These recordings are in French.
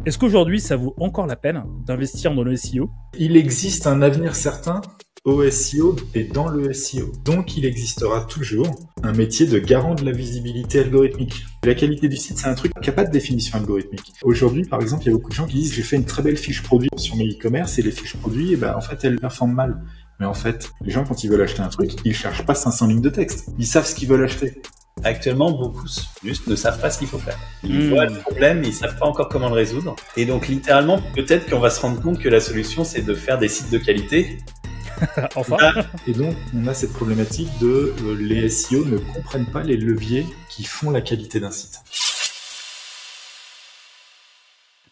Est-ce qu'aujourd'hui, ça vaut encore la peine d'investir dans le SEO? Il existe un avenir certain au SEO et dans le SEO. Donc, il existera toujours un métier de garant de la visibilité algorithmique. La qualité du site, c'est un truc qui n'a pas de définition algorithmique. Aujourd'hui, par exemple, il y a beaucoup de gens qui disent « j'ai fait une très belle fiche produit sur mes e-commerce et les fiches produits, en fait, elles performent mal ». Mais en fait, les gens, quand ils veulent acheter un truc, ils cherchent pas 500 lignes de texte. Ils savent ce qu'ils veulent acheter. Actuellement, beaucoup juste ne savent pas ce qu'il faut faire. Ils voient le problème, mais ils savent pas encore comment le résoudre. Et donc, littéralement, peut-être qu'on va se rendre compte que la solution, c'est de faire des sites de qualité. Enfin. Et donc, on a cette problématique de les SEO ne comprennent pas les leviers qui font la qualité d'un site.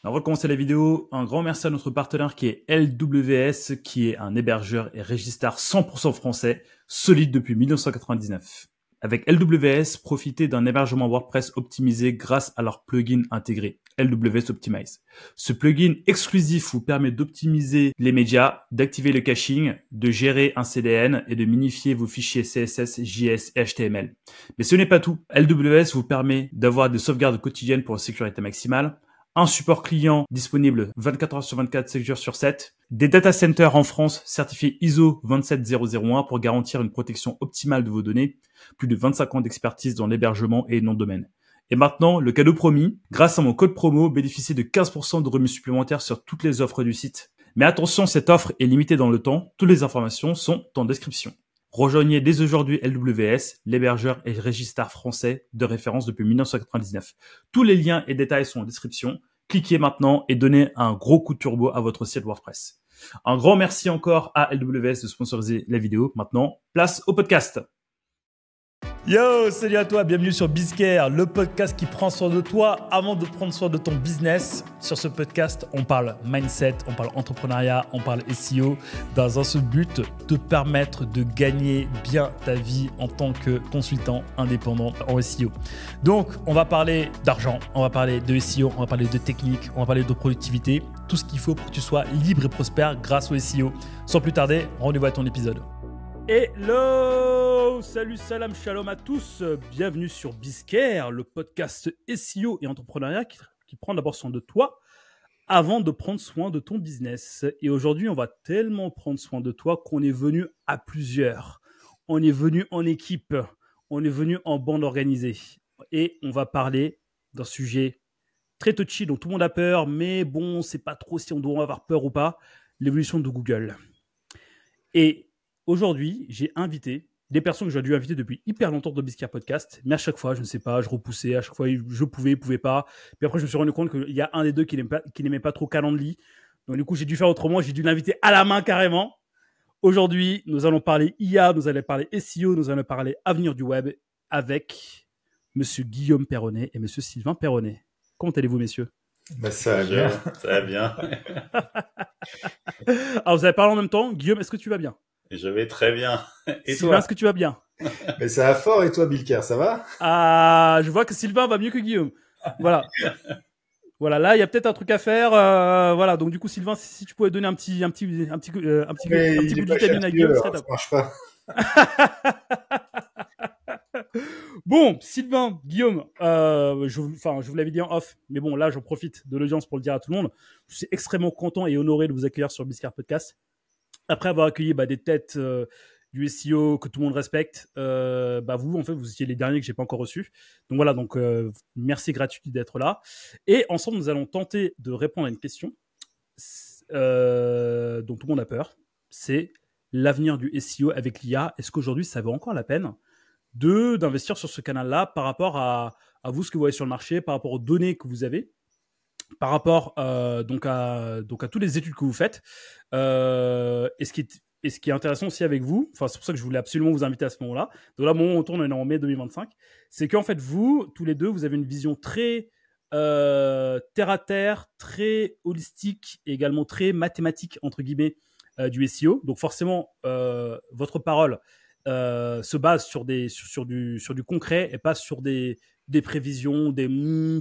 Avant de commencer la vidéo, un grand merci à notre partenaire qui est LWS, qui est un hébergeur et registre 100% français, solide depuis 1999. Avec LWS, profitez d'un hébergement WordPress optimisé grâce à leur plugin intégré, LWS Optimize. Ce plugin exclusif vous permet d'optimiser les médias, d'activer le caching, de gérer un CDN et de minifier vos fichiers CSS, JS et HTML. Mais ce n'est pas tout. LWS vous permet d'avoir des sauvegardes quotidiennes pour une sécurité maximale, un support client disponible 24 heures sur 24, 7 jours sur 7, des data centers en France certifiés ISO 27001 pour garantir une protection optimale de vos données, plus de 25 ans d'expertise dans l'hébergement et nom de domaine. Et maintenant, le cadeau promis, grâce à mon code promo, bénéficiez de 15% de remise supplémentaires sur toutes les offres du site. Mais attention, cette offre est limitée dans le temps, toutes les informations sont en description. Rejoignez dès aujourd'hui LWS, l'hébergeur et registre français de référence depuis 1999. Tous les liens et détails sont en description. Cliquez maintenant et donnez un gros coup de turbo à votre site WordPress. Un grand merci encore à LWS de sponsoriser la vidéo. Maintenant, place au podcast. Yo, salut à toi, bienvenue sur Bizcare, le podcast qui prend soin de toi avant de prendre soin de ton business. Sur ce podcast, on parle mindset, on parle entrepreneuriat, on parle SEO dans un seul but, te permettre de gagner bien ta vie en tant que consultant indépendant en SEO. Donc, on va parler d'argent, on va parler de SEO, on va parler de technique, on va parler de productivité, tout ce qu'il faut pour que tu sois libre et prospère grâce au SEO. Sans plus tarder, rendez-vous à ton épisode. Hello, salut, salam, shalom à tous, bienvenue sur Bizcare, le podcast SEO et entrepreneuriat qui prend d'abord soin de toi avant de prendre soin de ton business. Et aujourd'hui, on va tellement prendre soin de toi qu'on est venu à plusieurs, on est venu en équipe, on est venu en bande organisée et on va parler d'un sujet très touchy dont tout le monde a peur, mais bon, c'est pas trop si on doit avoir peur ou pas, l'évolution de Google. Et aujourd'hui, j'ai invité des personnes que j'aurais dû inviter depuis hyper longtemps dans Bizcare Podcast, mais à chaque fois, je ne sais pas, je repoussais, à chaque fois, je pouvais, il ne pouvait pas. Puis après, je me suis rendu compte qu'il y a un des deux qui n'aimait pas trop Calendly. Donc du coup, j'ai dû faire autrement, j'ai dû l'inviter à la main carrément. Aujourd'hui, nous allons parler IA, nous allons parler SEO, nous allons parler avenir du web avec monsieur Guillaume Perronnet et monsieur Sylvain Perronnet. Comment allez-vous, messieurs ? Ça va bien. Ça va bien. Alors, vous allez parler en même temps. Guillaume, est-ce que tu vas bien ? Je vais très bien. Et Sylvain, toi ? est-ce que tu vas bien ? Mais ça va fort, et toi, Bizcare, ça va ? Ah, je vois que Sylvain va mieux que Guillaume. Voilà. Voilà, là, il y a peut-être un truc à faire. Voilà, donc du coup, Sylvain, si tu pouvais donner un petit coup de vitamine à Guillaume, ça marche pas. Bon, Sylvain, Guillaume, je vous l'avais dit en off, mais bon, là, j'en profite de l'audience pour le dire à tout le monde. Je suis extrêmement content et honoré de vous accueillir sur Bizcare Podcast. Après avoir accueilli des têtes du SEO que tout le monde respecte, vous, en fait, vous étiez les derniers que j'ai pas encore reçus. Donc voilà, merci gratuit d'être là. Et ensemble, nous allons tenter de répondre à une question dont tout le monde a peur. C'est l'avenir du SEO avec l'IA. Est-ce qu'aujourd'hui, ça vaut encore la peine d'investir sur ce canal-là par rapport à vous, ce que vous voyez sur le marché, par rapport aux données que vous avez, par rapport à toutes les études que vous faites, et ce qui est intéressant aussi avec vous, c'est pour ça que je voulais absolument vous inviter à ce moment-là. Donc là, on tourne, on est en mai 2025, c'est qu'en fait, vous, tous les deux, vous avez une vision très terre à terre, très holistique et également très mathématique, entre guillemets, du SEO. Donc forcément, votre parole se base sur du concret et pas sur des prévisions, des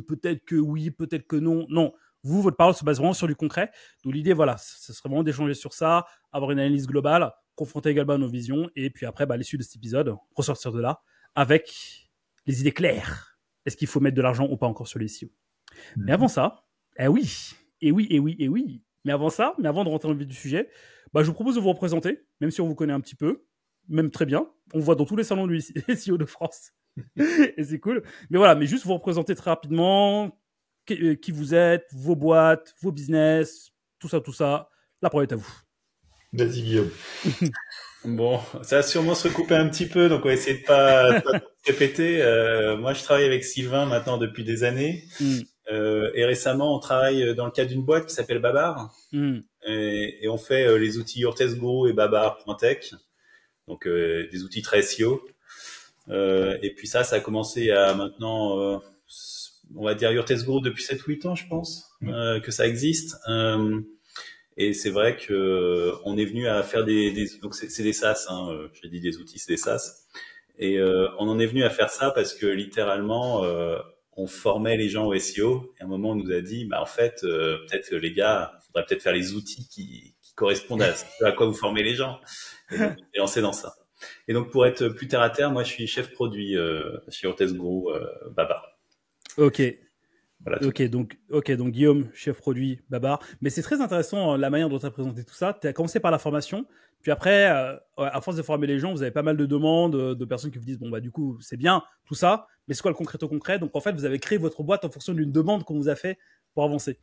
peut-être que oui, peut-être que non. Non, vous, votre parole se base vraiment sur du concret. Donc l'idée, voilà, ce serait vraiment d'échanger sur ça, avoir une analyse globale, confronter également nos visions et puis après, à l'issue de cet épisode, ressortir de là avec les idées claires. Est-ce qu'il faut mettre de l'argent ou pas encore sur les SEO ? Mais avant ça, Eh oui, et oui, et oui, et oui. Mais avant ça, mais avant de rentrer dans le vif du sujet, bah, je vous propose de vous représenter, même si on vous connaît un petit peu, même très bien. On voit dans tous les salons du SEO de France. Et c'est cool. Mais voilà, mais juste vous représenter très rapidement qui vous êtes, vos boîtes, vos business, tout ça, tout ça. La parole est à vous. Vas-y, Guillaume. Bon, ça va sûrement se recouper un petit peu, donc on va essayer de pas se répéter. Moi, je travaille avec Sylvain maintenant depuis des années. Et récemment, on travaille dans le cadre d'une boîte qui s'appelle Babar. Et on fait les outils Urtexguru et Babar.tech. Donc, des outils très SEO. Et puis ça a commencé il y a maintenant, on va dire Urtexguru depuis 7-8 ans, je pense, que ça existe. Et c'est vrai que on est venu à faire donc c'est des SaaS, hein, j'ai dit des outils, c'est des SaaS. Et on en est venu à faire ça parce que littéralement, on formait les gens au SEO. Et à un moment, on nous a dit, bah en fait, peut-être les gars, il faudrait peut-être faire les outils qui correspondent à quoi vous formez les gens. Et donc, on s'est lancé dans ça. Et donc, pour être plus terre à terre, moi, je suis chef produit chez Urtexguru Babar. Ok. Voilà, ok, donc Guillaume, chef produit, Babar. Mais c'est très intéressant la manière dont tu as présenté tout ça. Tu as commencé par la formation, puis après, à force de former les gens, vous avez pas mal de demandes de personnes qui vous disent, bon, bah du coup, c'est bien tout ça, mais c'est quoi le concret au concret? Donc en fait, vous avez créé votre boîte en fonction d'une demande qu'on vous a fait pour avancer.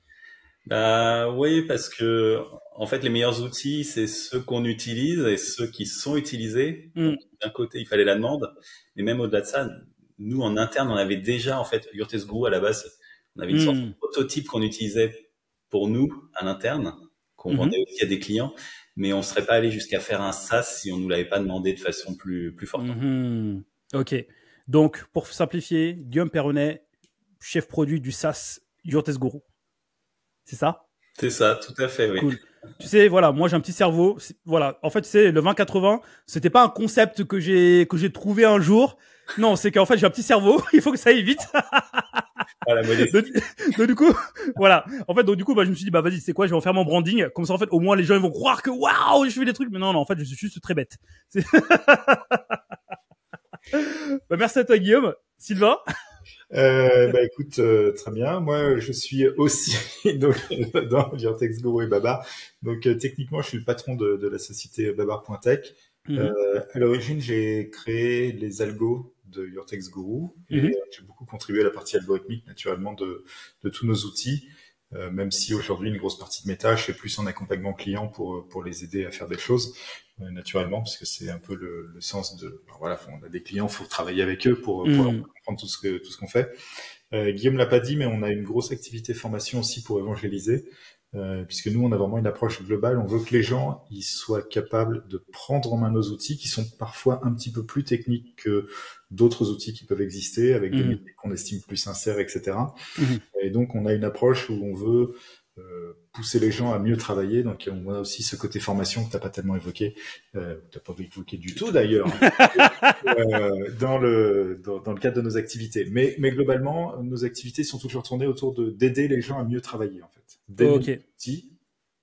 Bah oui, parce que en fait, les meilleurs outils, c'est ceux qu'on utilise et ceux qui sont utilisés. Donc, d'un côté, il fallait la demande, mais même au-delà de ça, nous en interne, on avait déjà en fait Urtexguru à la base. On avait une sorte de prototype qu'on utilisait pour nous à l'interne, qu'on vendait aussi à des clients, mais on serait pas allé jusqu'à faire un SaaS si on nous l'avait pas demandé de façon plus forte. Ok. Donc, pour simplifier, Guillaume Perronnet, chef produit du SaaS Urtexguru. C'est ça? C'est ça, tout à fait, oui. Cool. Tu sais, voilà, moi j'ai un petit cerveau. Voilà, en fait, tu sais, le 20-80, c'était pas un concept que j'ai trouvé un jour. Non, c'est qu'en fait j'ai un petit cerveau. Il faut que ça aille vite. Voilà, donc du coup, voilà. En fait, donc du coup, bah, je me suis dit, bah vas-y, c'est quoi, je vais en faire mon branding. Comme ça, en fait, au moins les gens ils vont croire que waouh, je fais des trucs. Mais non, non, en fait, je suis juste très bête. Bah, merci à toi, Guillaume. Sylvain. Bah écoute, très bien. Moi, je suis aussi donc, dans Urtexguru et Babar. Donc techniquement, je suis le patron de la société Babar.tech. À l'origine, j'ai créé les algos de Urtexguru et j'ai beaucoup contribué à la partie algorithmique, naturellement, de tous nos outils. Même si aujourd'hui, une grosse partie de mes tâches est plus en accompagnement client pour les aider à faire des choses, naturellement, parce que c'est un peu le sens de, voilà, on a des clients, faut travailler avec eux pour comprendre tout ce qu'on fait. Guillaume l'a pas dit, mais on a une grosse activité formation aussi pour évangéliser, puisque nous, on a vraiment une approche globale. On veut que les gens, ils soient capables de prendre en main nos outils, qui sont parfois un petit peu plus techniques que d'autres outils qui peuvent exister, avec des métiers qu'on estime plus sincères, etc. Et donc, on a une approche où on veut pousser les gens à mieux travailler. Donc, on a aussi ce côté formation que t'as pas tellement évoqué, t'as pas évoqué du tout d'ailleurs, dans le cadre de nos activités. Mais globalement, nos activités sont toujours tournées autour d'aider les gens à mieux travailler, en fait. Des outils,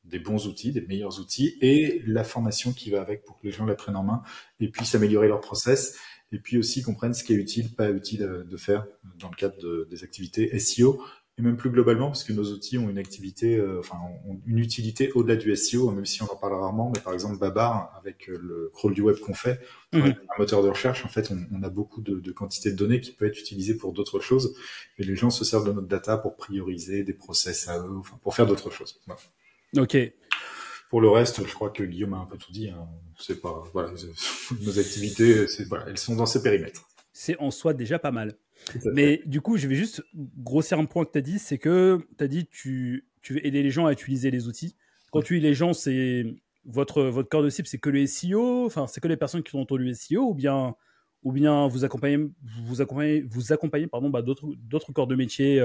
des bons outils, des meilleurs outils, et la formation qui va avec pour que les gens la prennent en main et puissent améliorer leur process. Et puis aussi comprennent ce qui est utile, pas utile de faire dans le cadre des activités SEO, et même plus globalement, parce que nos outils ont une activité, ont une utilité au-delà du SEO, même si on en parle rarement. Mais par exemple, Babar, avec le crawl du web qu'on fait, un moteur de recherche, en fait, on a beaucoup de quantité de données qui peut être utilisée pour d'autres choses. Et les gens se servent de notre data pour prioriser des process à eux, pour faire d'autres choses. Voilà. Ok. Pour le reste, je crois que Guillaume a un peu tout dit. Hein. C'est pas, voilà, nos activités, elles sont dans ces périmètres. C'est en soi déjà pas mal. Mais du coup, je vais juste grossir un point que tu as dit, c'est que tu as dit tu veux aider les gens à utiliser les outils. Quand tu dis les gens, c'est votre cœur de cible, c'est que le SEO, enfin c'est que les personnes qui sont autour du SEO, ou bien vous accompagnez pardon, d'autres corps de métier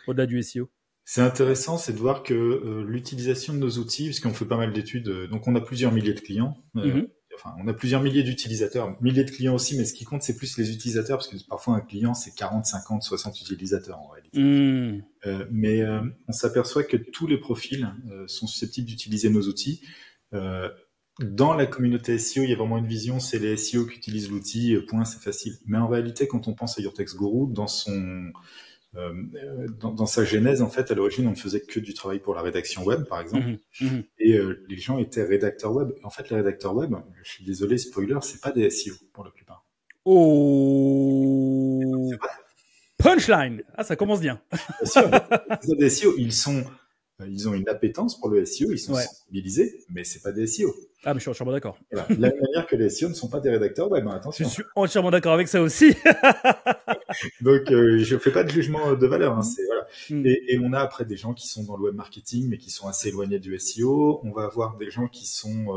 au-delà du SEO. C'est intéressant, c'est de voir que l'utilisation de nos outils, puisqu'on fait pas mal d'études, donc on a plusieurs milliers de clients, on a plusieurs milliers d'utilisateurs, milliers de clients aussi, mais ce qui compte, c'est plus les utilisateurs, parce que parfois un client, c'est 40, 50, 60 utilisateurs en réalité. Mais on s'aperçoit que tous les profils sont susceptibles d'utiliser nos outils. Dans la communauté SEO, il y a vraiment une vision, c'est les SEO qui utilisent l'outil, point, c'est facile. Mais en réalité, quand on pense à Urtexguru, dans dans sa genèse, en fait, à l'origine, on ne faisait que du travail pour la rédaction web, par exemple, et les gens étaient rédacteurs web. En fait, les rédacteurs web, je suis désolé, spoiler, c'est pas des SEO pour la plupart. Oh, punchline. Ah, ça commence bien. Bien sûr, les SEO, ils ont une appétence pour le SEO, ils sont sensibilisés, mais c'est pas des SEO. Ah, mais je suis entièrement d'accord. Voilà. De la même manière que les SEO ne sont pas des rédacteurs web, attention. Je suis entièrement d'accord avec ça aussi. Donc, je fais pas de jugement de valeur. Hein, voilà. Et on a après des gens qui sont dans le web marketing, mais qui sont assez éloignés du SEO. On va avoir des gens qui sont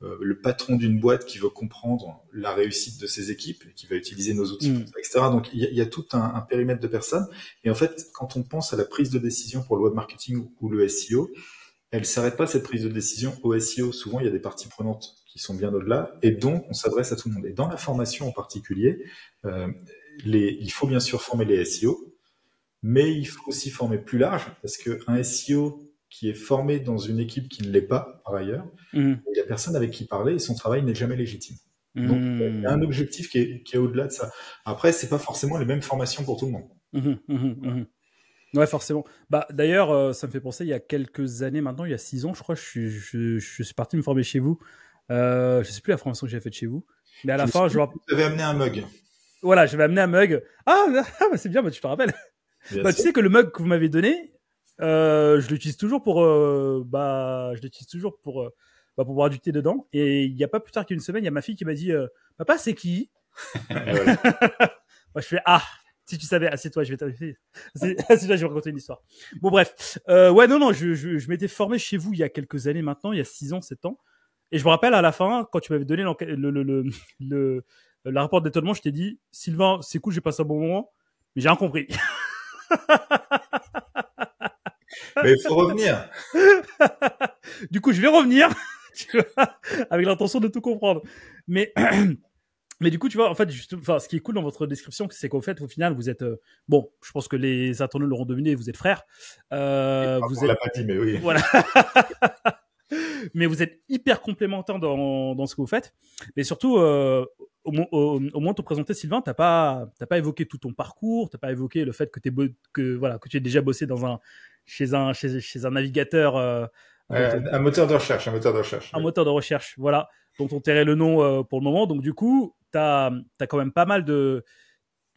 le patron d'une boîte qui veut comprendre la réussite de ses équipes et qui va utiliser nos outils, etc. Donc, il y a tout un périmètre de personnes. Et en fait, quand on pense à la prise de décision pour le web marketing ou le SEO, elle s'arrête pas cette prise de décision au SEO. Souvent, il y a des parties prenantes qui sont bien au-delà, et donc on s'adresse à tout le monde. Et dans la formation en particulier, il faut bien sûr former les SEO, mais il faut aussi former plus large, parce qu'un SEO qui est formé dans une équipe qui ne l'est pas, par ailleurs, il y a personne avec qui parler et son travail n'est jamais légitime. Donc, il y a un objectif qui est au-delà de ça. Après, c'est pas forcément les mêmes formations pour tout le monde. Ouais, forcément. Bah, d'ailleurs, ça me fait penser, il y a quelques années maintenant, il y a 6 ans, je crois, je suis parti me former chez vous. Je sais plus la formation que j'ai faite chez vous, mais à la fin, Tu avais amené un mug. Voilà, j'avais amené un mug. Ah, bah, c'est bien, bah, tu te rappelles. Bah, tu sais que le mug que vous m'avez donné, je l'utilise toujours pour boire du thé dedans. Et il y a pas plus tard qu'une semaine, il y a ma fille qui m'a dit, papa, c'est qui? Moi, je fais, si tu savais, assieds-toi, je vais t'inviter. Assieds-toi, je vais raconter une histoire. Bon, bref. Ouais, non, je m'étais formé chez vous il y a quelques années maintenant, il y a 6 ans, 7 ans. Et je me rappelle à la fin, quand tu m'avais donné le rapport d'étonnement, je t'ai dit, Sylvain, c'est cool, j'ai passé un bon moment, mais j'ai rien compris. Mais il faut revenir. Du coup, je vais revenir, tu vois, avec l'intention de tout comprendre. Mais du coup, tu vois, en fait, ce qui est cool dans votre description, c'est qu'au fait, au final, vous êtes, bon, je pense que les internautes l'auront deviné, vous êtes frères. Vous êtes. L'a pas dit, mais oui. Voilà. Mais vous êtes hyper complémentaires dans ce que vous faites. Mais surtout, au moment de te présenter, Sylvain, t'as pas évoqué tout ton parcours, t'as pas évoqué le fait que tu aies déjà bossé chez un navigateur. Un moteur de recherche. Un moteur de recherche, voilà, dont on tairait le nom pour le moment. Donc du coup, t'as quand même pas mal de...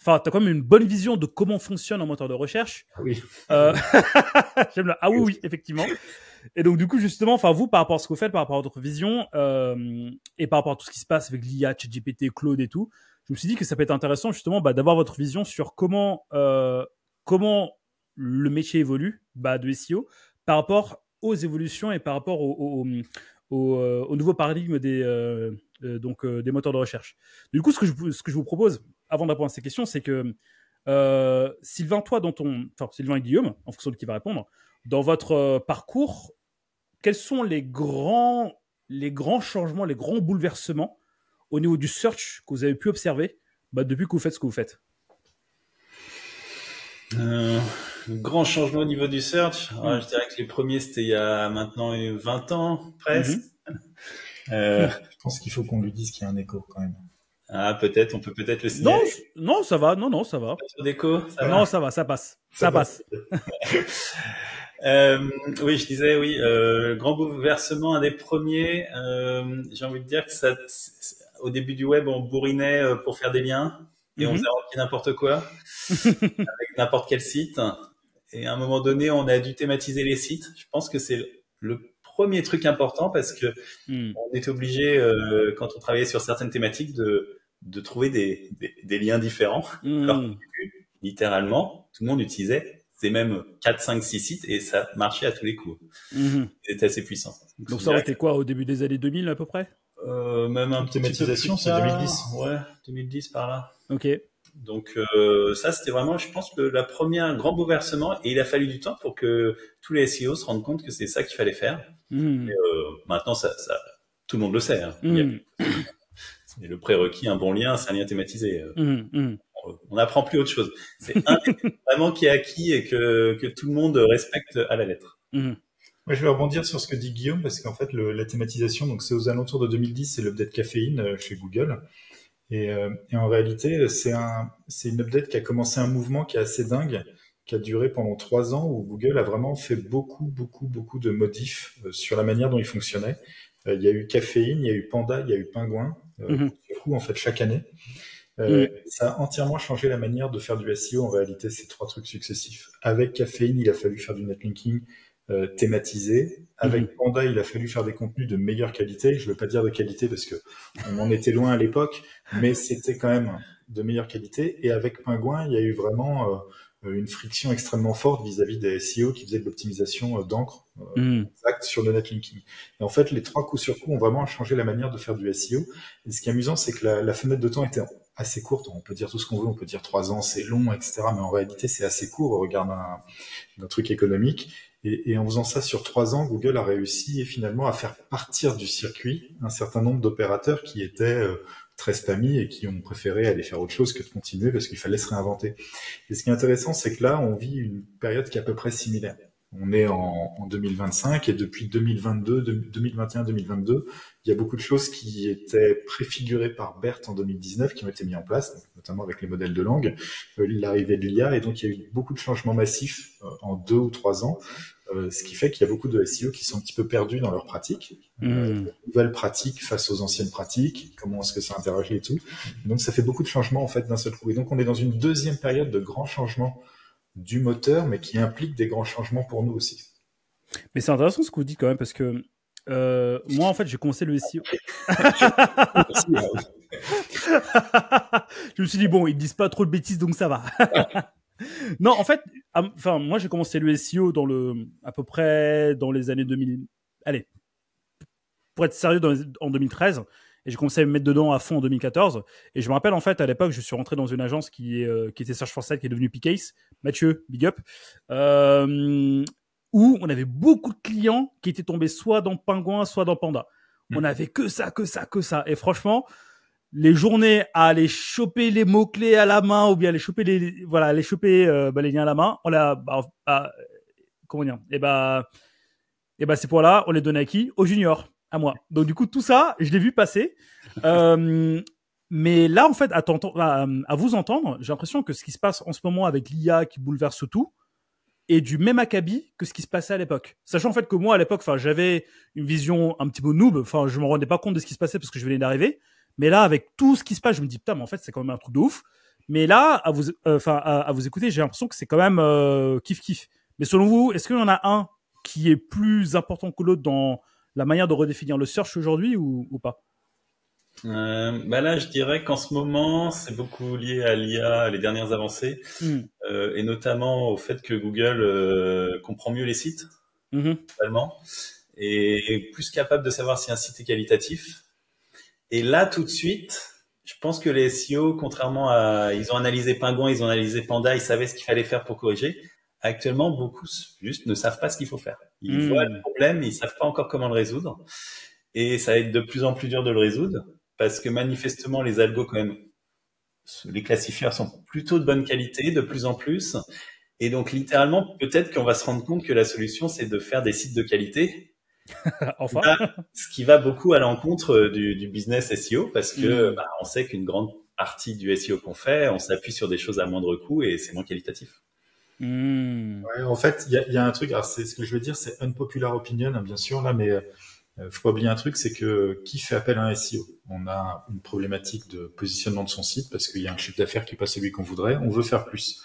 Enfin, t'as quand même une bonne vision de comment fonctionne un moteur de recherche. Oui. J'aime le... Ah oui, effectivement. Et donc, du coup, justement, enfin, vous, par rapport à ce que vous faites, par rapport à votre vision, et par rapport à tout ce qui se passe avec l'IA, ChatGPT, Claude et tout, je me suis dit que ça peut être intéressant, justement, d'avoir votre vision sur comment le métier évolue, de SEO, par rapport aux évolutions et par rapport au nouveau paradigme des moteurs de recherche. Du coup, ce que je vous propose, avant de répondre à ces questions, c'est que Sylvain, Sylvain et Guillaume, en fonction de qui va répondre, dans votre parcours, quels sont les grands changements, les grands bouleversements au niveau du search que vous avez pu observer depuis que vous faites ce que vous faites? Grand changement au niveau du search. Je dirais que les premiers, c'était il y a maintenant 20 ans, presque. Je pense qu'il faut qu'on lui dise qu'il y a un écho quand même. Ah, peut-être, on peut peut-être le signaler. Non, ça va. Non, ça va. Pas d'écho, ça va, ça passe. Ça passe. Oui, je disais, oui, grand bouleversement, un des premiers. J'ai envie de dire que au début du web, on bourrinait pour faire des liens et on faisait n'importe quoi avec n'importe quel site. Et à un moment donné, on a dû thématiser les sites. Je pense que c'est le premier truc important parce que on était obligé, quand on travaillait sur certaines thématiques, de trouver des liens différents. Alors, littéralement, tout le monde utilisait c'est même 4, 5, 6 sites et ça marchait à tous les coups. C'était assez puissant. Donc ça aurait été quoi, au début des années 2000 à peu près? Même un petit thématisation, c'est 2010. Ouais, 2010 par là. Ok. Donc ça, c'était vraiment, je pense, la première grand bouleversement et il a fallu du temps pour que tous les SEO se rendent compte que c'est ça qu'il fallait faire. Et, maintenant, ça, tout le monde le sait. Hein. C'est le prérequis, un bon lien, c'est un lien thématisé. On n'apprend plus autre chose. C'est un vraiment qui est acquis et que tout le monde respecte à la lettre. Moi, je vais rebondir sur ce que dit Guillaume parce qu'en fait, la thématisation, donc c'est aux alentours de 2010, c'est l'update caféine chez Google. Et en réalité, c'est une update qui a commencé un mouvement qui est assez dingue, qui a duré pendant 3 ans où Google a vraiment fait beaucoup de modifs sur la manière dont il fonctionnait. Il y a eu Caféine, il y a eu Panda, il y a eu Pingouin, du coup, en fait, chaque année. Ça a entièrement changé la manière de faire du SEO, en réalité, ces 3 trucs successifs. Avec Caféine, il a fallu faire du netlinking thématisé. Avec Panda, il a fallu faire des contenus de meilleure qualité. Je ne veux pas dire de qualité parce que on en était loin à l'époque, mais c'était quand même de meilleure qualité. Et avec Pingouin, il y a eu vraiment une friction extrêmement forte vis-à-vis des SEO qui faisaient de l'optimisation d'encre exact sur le netlinking. Et en fait, les 3 coups sur coup ont vraiment changé la manière de faire du SEO. Et ce qui est amusant, c'est que la fenêtre de temps était assez courte. On peut dire tout ce qu'on veut, on peut dire 3 ans, c'est long, etc. Mais en réalité, c'est assez court au regard d'un truc économique. Et en faisant ça sur 3 ans, Google a réussi finalement à faire partir du circuit un certain nombre d'opérateurs qui étaient très spammy et qui ont préféré aller faire autre chose que de continuer parce qu'il fallait se réinventer. Et ce qui est intéressant, c'est que là, on vit une période qui est à peu près similaire. On est en 2025 et depuis 2021-2022, il y a beaucoup de choses qui étaient préfigurées par BERT en 2019 qui ont été mises en place, notamment avec les modèles de langue, l'arrivée de l'IA, et donc il y a eu beaucoup de changements massifs en 2 ou 3 ans, ce qui fait qu'il y a beaucoup de SEO qui sont un petit peu perdus dans leurs pratiques, nouvelles pratiques face aux anciennes pratiques, comment est-ce que ça interagit et tout. Donc ça fait beaucoup de changements en fait d'un seul coup. Et donc on est dans une deuxième période de grands changements du moteur, mais qui implique des grands changements pour nous aussi. Mais c'est intéressant ce que vous dites quand même, parce que moi, en fait, j'ai commencé le SEO. Je me suis dit, bon, ils disent pas trop de bêtises, donc ça va. Non, en fait, moi, j'ai commencé le SEO à peu près dans les années 2000. Allez, pour être sérieux, en 2013. Et j'ai commencé à me mettre dedans à fond en 2014. Et je me rappelle, en fait, à l'époque, je suis rentré dans une agence qui était Search 4 Site, qui est devenue Pcase. Mathieu, big up. Où on avait beaucoup de clients qui étaient tombés soit dans Pingouin, soit dans Panda. On avait que ça. Et franchement, les journées à aller choper les mots-clés à la main ou bien aller choper les liens à la main, comment dire? Ces points-là, on les donnait à qui? Aux juniors. À moi. Donc du coup, tout ça, je l'ai vu passer. Mais là, en fait, à vous entendre, j'ai l'impression que ce qui se passe en ce moment avec l'IA qui bouleverse tout est du même acabit que ce qui se passait à l'époque. Sachant en fait que moi, à l'époque, j'avais une vision un petit peu noob. Je me rendais pas compte de ce qui se passait parce que je venais d'arriver. Mais là, avec tout ce qui se passe, je me dis putain, mais en fait, c'est quand même un truc de ouf. Mais là, à vous écouter, j'ai l'impression que c'est quand même kiff. Mais selon vous, est-ce qu'il y en a un qui est plus important que l'autre dans la manière de redéfinir le search aujourd'hui ou pas? Là, je dirais qu'en ce moment, c'est beaucoup lié à l'IA, les dernières avancées, et notamment au fait que Google comprend mieux les sites, totalement, et est plus capable de savoir si un site est qualitatif. Et là, tout de suite, je pense que les SEO, contrairement ils ont analysé Pingouin, ils ont analysé Panda, ils savaient ce qu'il fallait faire pour corriger. Actuellement, beaucoup juste ne savent pas ce qu'il faut faire. Ils voient le problème, mais ils savent pas encore comment le résoudre. Et ça va être de plus en plus dur de le résoudre parce que manifestement, les algos, quand même, les classifieurs sont plutôt de bonne qualité, de plus en plus. Et donc, littéralement, peut-être qu'on va se rendre compte que la solution, c'est de faire des sites de qualité. Enfin. Ce qui va beaucoup à l'encontre du business SEO parce que on sait qu'une grande partie du SEO qu'on fait, on s'appuie sur des choses à moindre coût et c'est moins qualitatif. Ouais, en fait, il y a un truc, alors c'est ce que je veux dire, c'est unpopular opinion, hein, bien sûr, là, mais faut pas oublier un truc, c'est que qui fait appel à un SEO? On a une problématique de positionnement de son site parce qu'il y a un chiffre d'affaires qui n'est pas celui qu'on voudrait, on veut faire plus.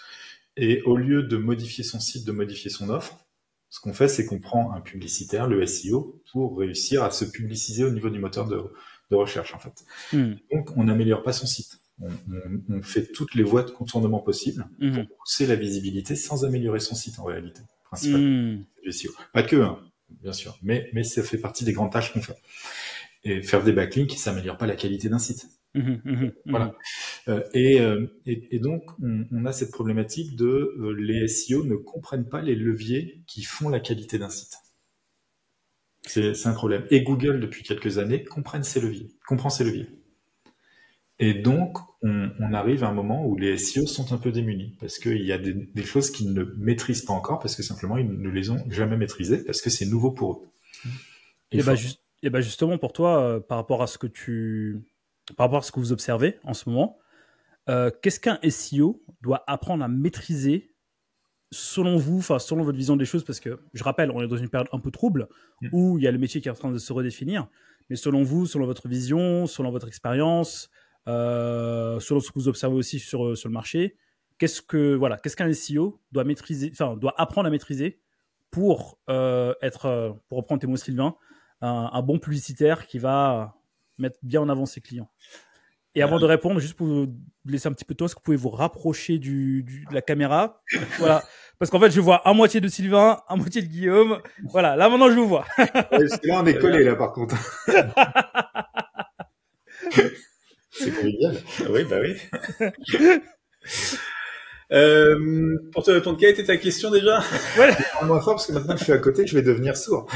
Et au lieu de modifier son site, de modifier son offre, ce qu'on fait, c'est qu'on prend un publicitaire, le SEO, pour réussir à se publiciser au niveau du moteur de recherche, en fait. Donc, on n'améliore pas son site. On fait toutes les voies de contournement possibles pour pousser la visibilité sans améliorer son site en réalité, principalement du SEO. Pas que, hein, bien sûr, mais ça fait partie des grandes tâches qu'on fait. Et faire des backlinks, ça n'améliore pas la qualité d'un site. Voilà. Et donc, on a cette problématique de les SEO ne comprennent pas les leviers qui font la qualité d'un site. C'est un problème. Et Google, depuis quelques années, comprend ces leviers. Et donc, on arrive à un moment où les SEO sont un peu démunis parce qu'il y a des choses qu'ils ne maîtrisent pas encore parce que simplement, ils ne les ont jamais maîtrisées parce que c'est nouveau pour eux. Et justement, pour toi, par rapport à ce que vous observez en ce moment, qu'est-ce qu'un SEO doit apprendre à maîtriser selon vous, enfin selon votre vision des choses, parce que je rappelle, on est dans une période un peu trouble où il y a le métier qui est en train de se redéfinir. Mais selon vous, selon votre vision, selon votre expérience, selon ce que vous observez aussi sur le marché, qu'est-ce qu'un SEO doit maîtriser, enfin doit apprendre à maîtriser pour être, pour reprendre tes mots Sylvain, un bon publicitaire qui va mettre bien en avant ses clients. Et avant de répondre, juste pour vous laisser un petit peu de temps, est-ce que vous pouvez vous rapprocher de la caméra? Voilà. Parce qu'en fait, je vois à moitié de Sylvain, à moitié de Guillaume. Voilà. Là, maintenant, je vous vois. Là, on est collés, là, par contre. C'est convivial. Oui, bah oui. Pour te répondre, quelle était ta question déjà? Ouais. Moins fort parce que maintenant que je suis à côté, je vais devenir sourd.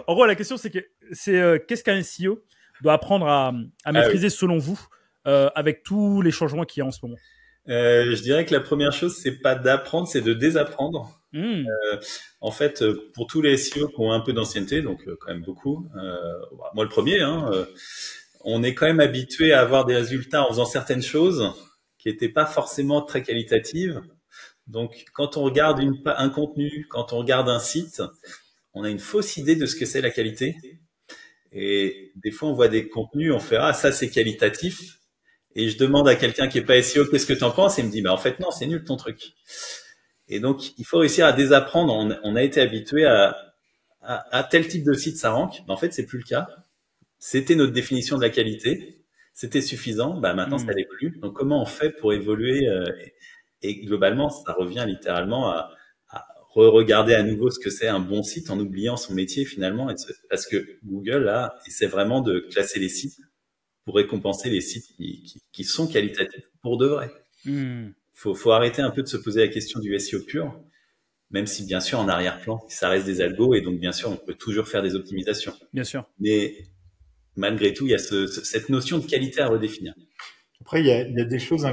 En gros, la question, c'est qu'est-ce qu'un SEO doit apprendre à maîtriser selon vous avec tous les changements qu'il y a en ce moment? Je dirais que la première chose, c'est pas d'apprendre, c'est de désapprendre. En fait, pour tous les SEO qui ont un peu d'ancienneté, donc quand même beaucoup, moi le premier, on est quand même habitué à avoir des résultats en faisant certaines choses qui n'étaient pas forcément très qualitatives. Donc, quand on regarde un contenu, quand on regarde un site, on a une fausse idée de ce que c'est la qualité. Et des fois, on voit des contenus, on fait « Ah, ça, c'est qualitatif ». Et je demande à quelqu'un qui est pas SEO, qu'est-ce que t'en penses? Et il me dit, bah, en fait, non, c'est nul ton truc. Et donc, il faut réussir à désapprendre. On a été habitué à tel type de site, ça rank. Mais en fait, c'est plus le cas. C'était notre définition de la qualité. C'était suffisant. Bah, maintenant, ça l'est plus. Donc, comment on fait pour évoluer? Et globalement, ça revient littéralement à re-regarder à nouveau ce que c'est un bon site en oubliant son métier finalement. Parce que Google, là, essaie vraiment de classer les sites pour récompenser les sites qui sont qualitatifs pour de vrai. Faut arrêter un peu de se poser la question du SEO pur, même si bien sûr en arrière-plan, ça reste des algos et donc bien sûr on peut toujours faire des optimisations. Bien sûr. Mais malgré tout, il y a cette notion de qualité à redéfinir. Après, il y a des choses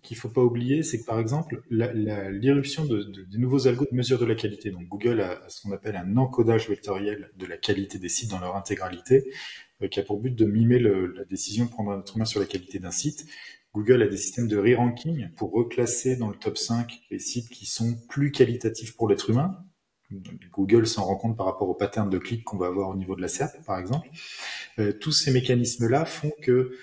qu'il faut pas oublier, c'est que par exemple, l'irruption des nouveaux algos de mesure de la qualité. Donc Google a ce qu'on appelle un encodage vectoriel de la qualité des sites dans leur intégralité, qui a pour but de mimer la décision de prendre un être humain sur la qualité d'un site. Google a des systèmes de re-ranking pour reclasser dans le top 5 les sites qui sont plus qualitatifs pour l'être humain. Google s'en rend compte par rapport au pattern de clic qu'on va avoir au niveau de la SERP, par exemple. Tous ces mécanismes-là font que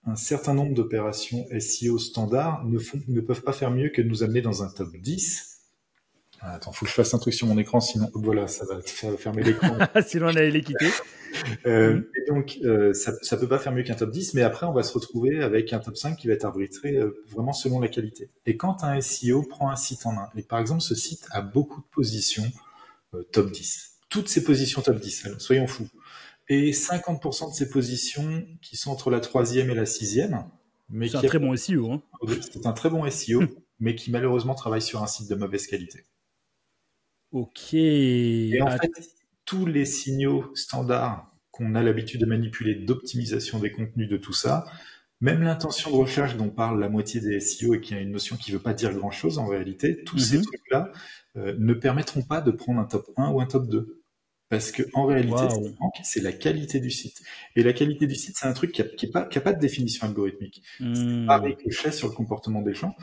un certain nombre d'opérations SEO standards ne peuvent pas faire mieux que de nous amener dans un top 10. Attends, faut que je fasse un truc sur mon écran, sinon, voilà, ça va fermer l'écran. Sinon, on allait les quitter. Et donc, ça peut pas faire mieux qu'un top 10, mais après, on va se retrouver avec un top 5 qui va être arbitré vraiment selon la qualité. Et quand un SEO prend un site en main, et par exemple, ce site a beaucoup de positions top 10, toutes ces positions top 10, alors, soyons fous, et 50% de ces positions qui sont entre la 3e et la 6e. C'est un très bon SEO. Hein. C'est un très bon SEO, mais qui malheureusement travaille sur un site de mauvaise qualité. Ok. Et en fait, tous les signaux standards qu'on a l'habitude de manipuler d'optimisation des contenus, de tout ça, même l'intention de recherche dont parle la moitié des SEO et qui a une notion qui ne veut pas dire grand-chose en réalité, tous ces trucs-là ne permettront pas de prendre un top 1 ou un top 2. Parce que en réalité, ce qui manque, c'est la qualité du site. Et la qualité du site, c'est un truc qui a pas de définition algorithmique. C'est pas ricochet sur le comportement des gens.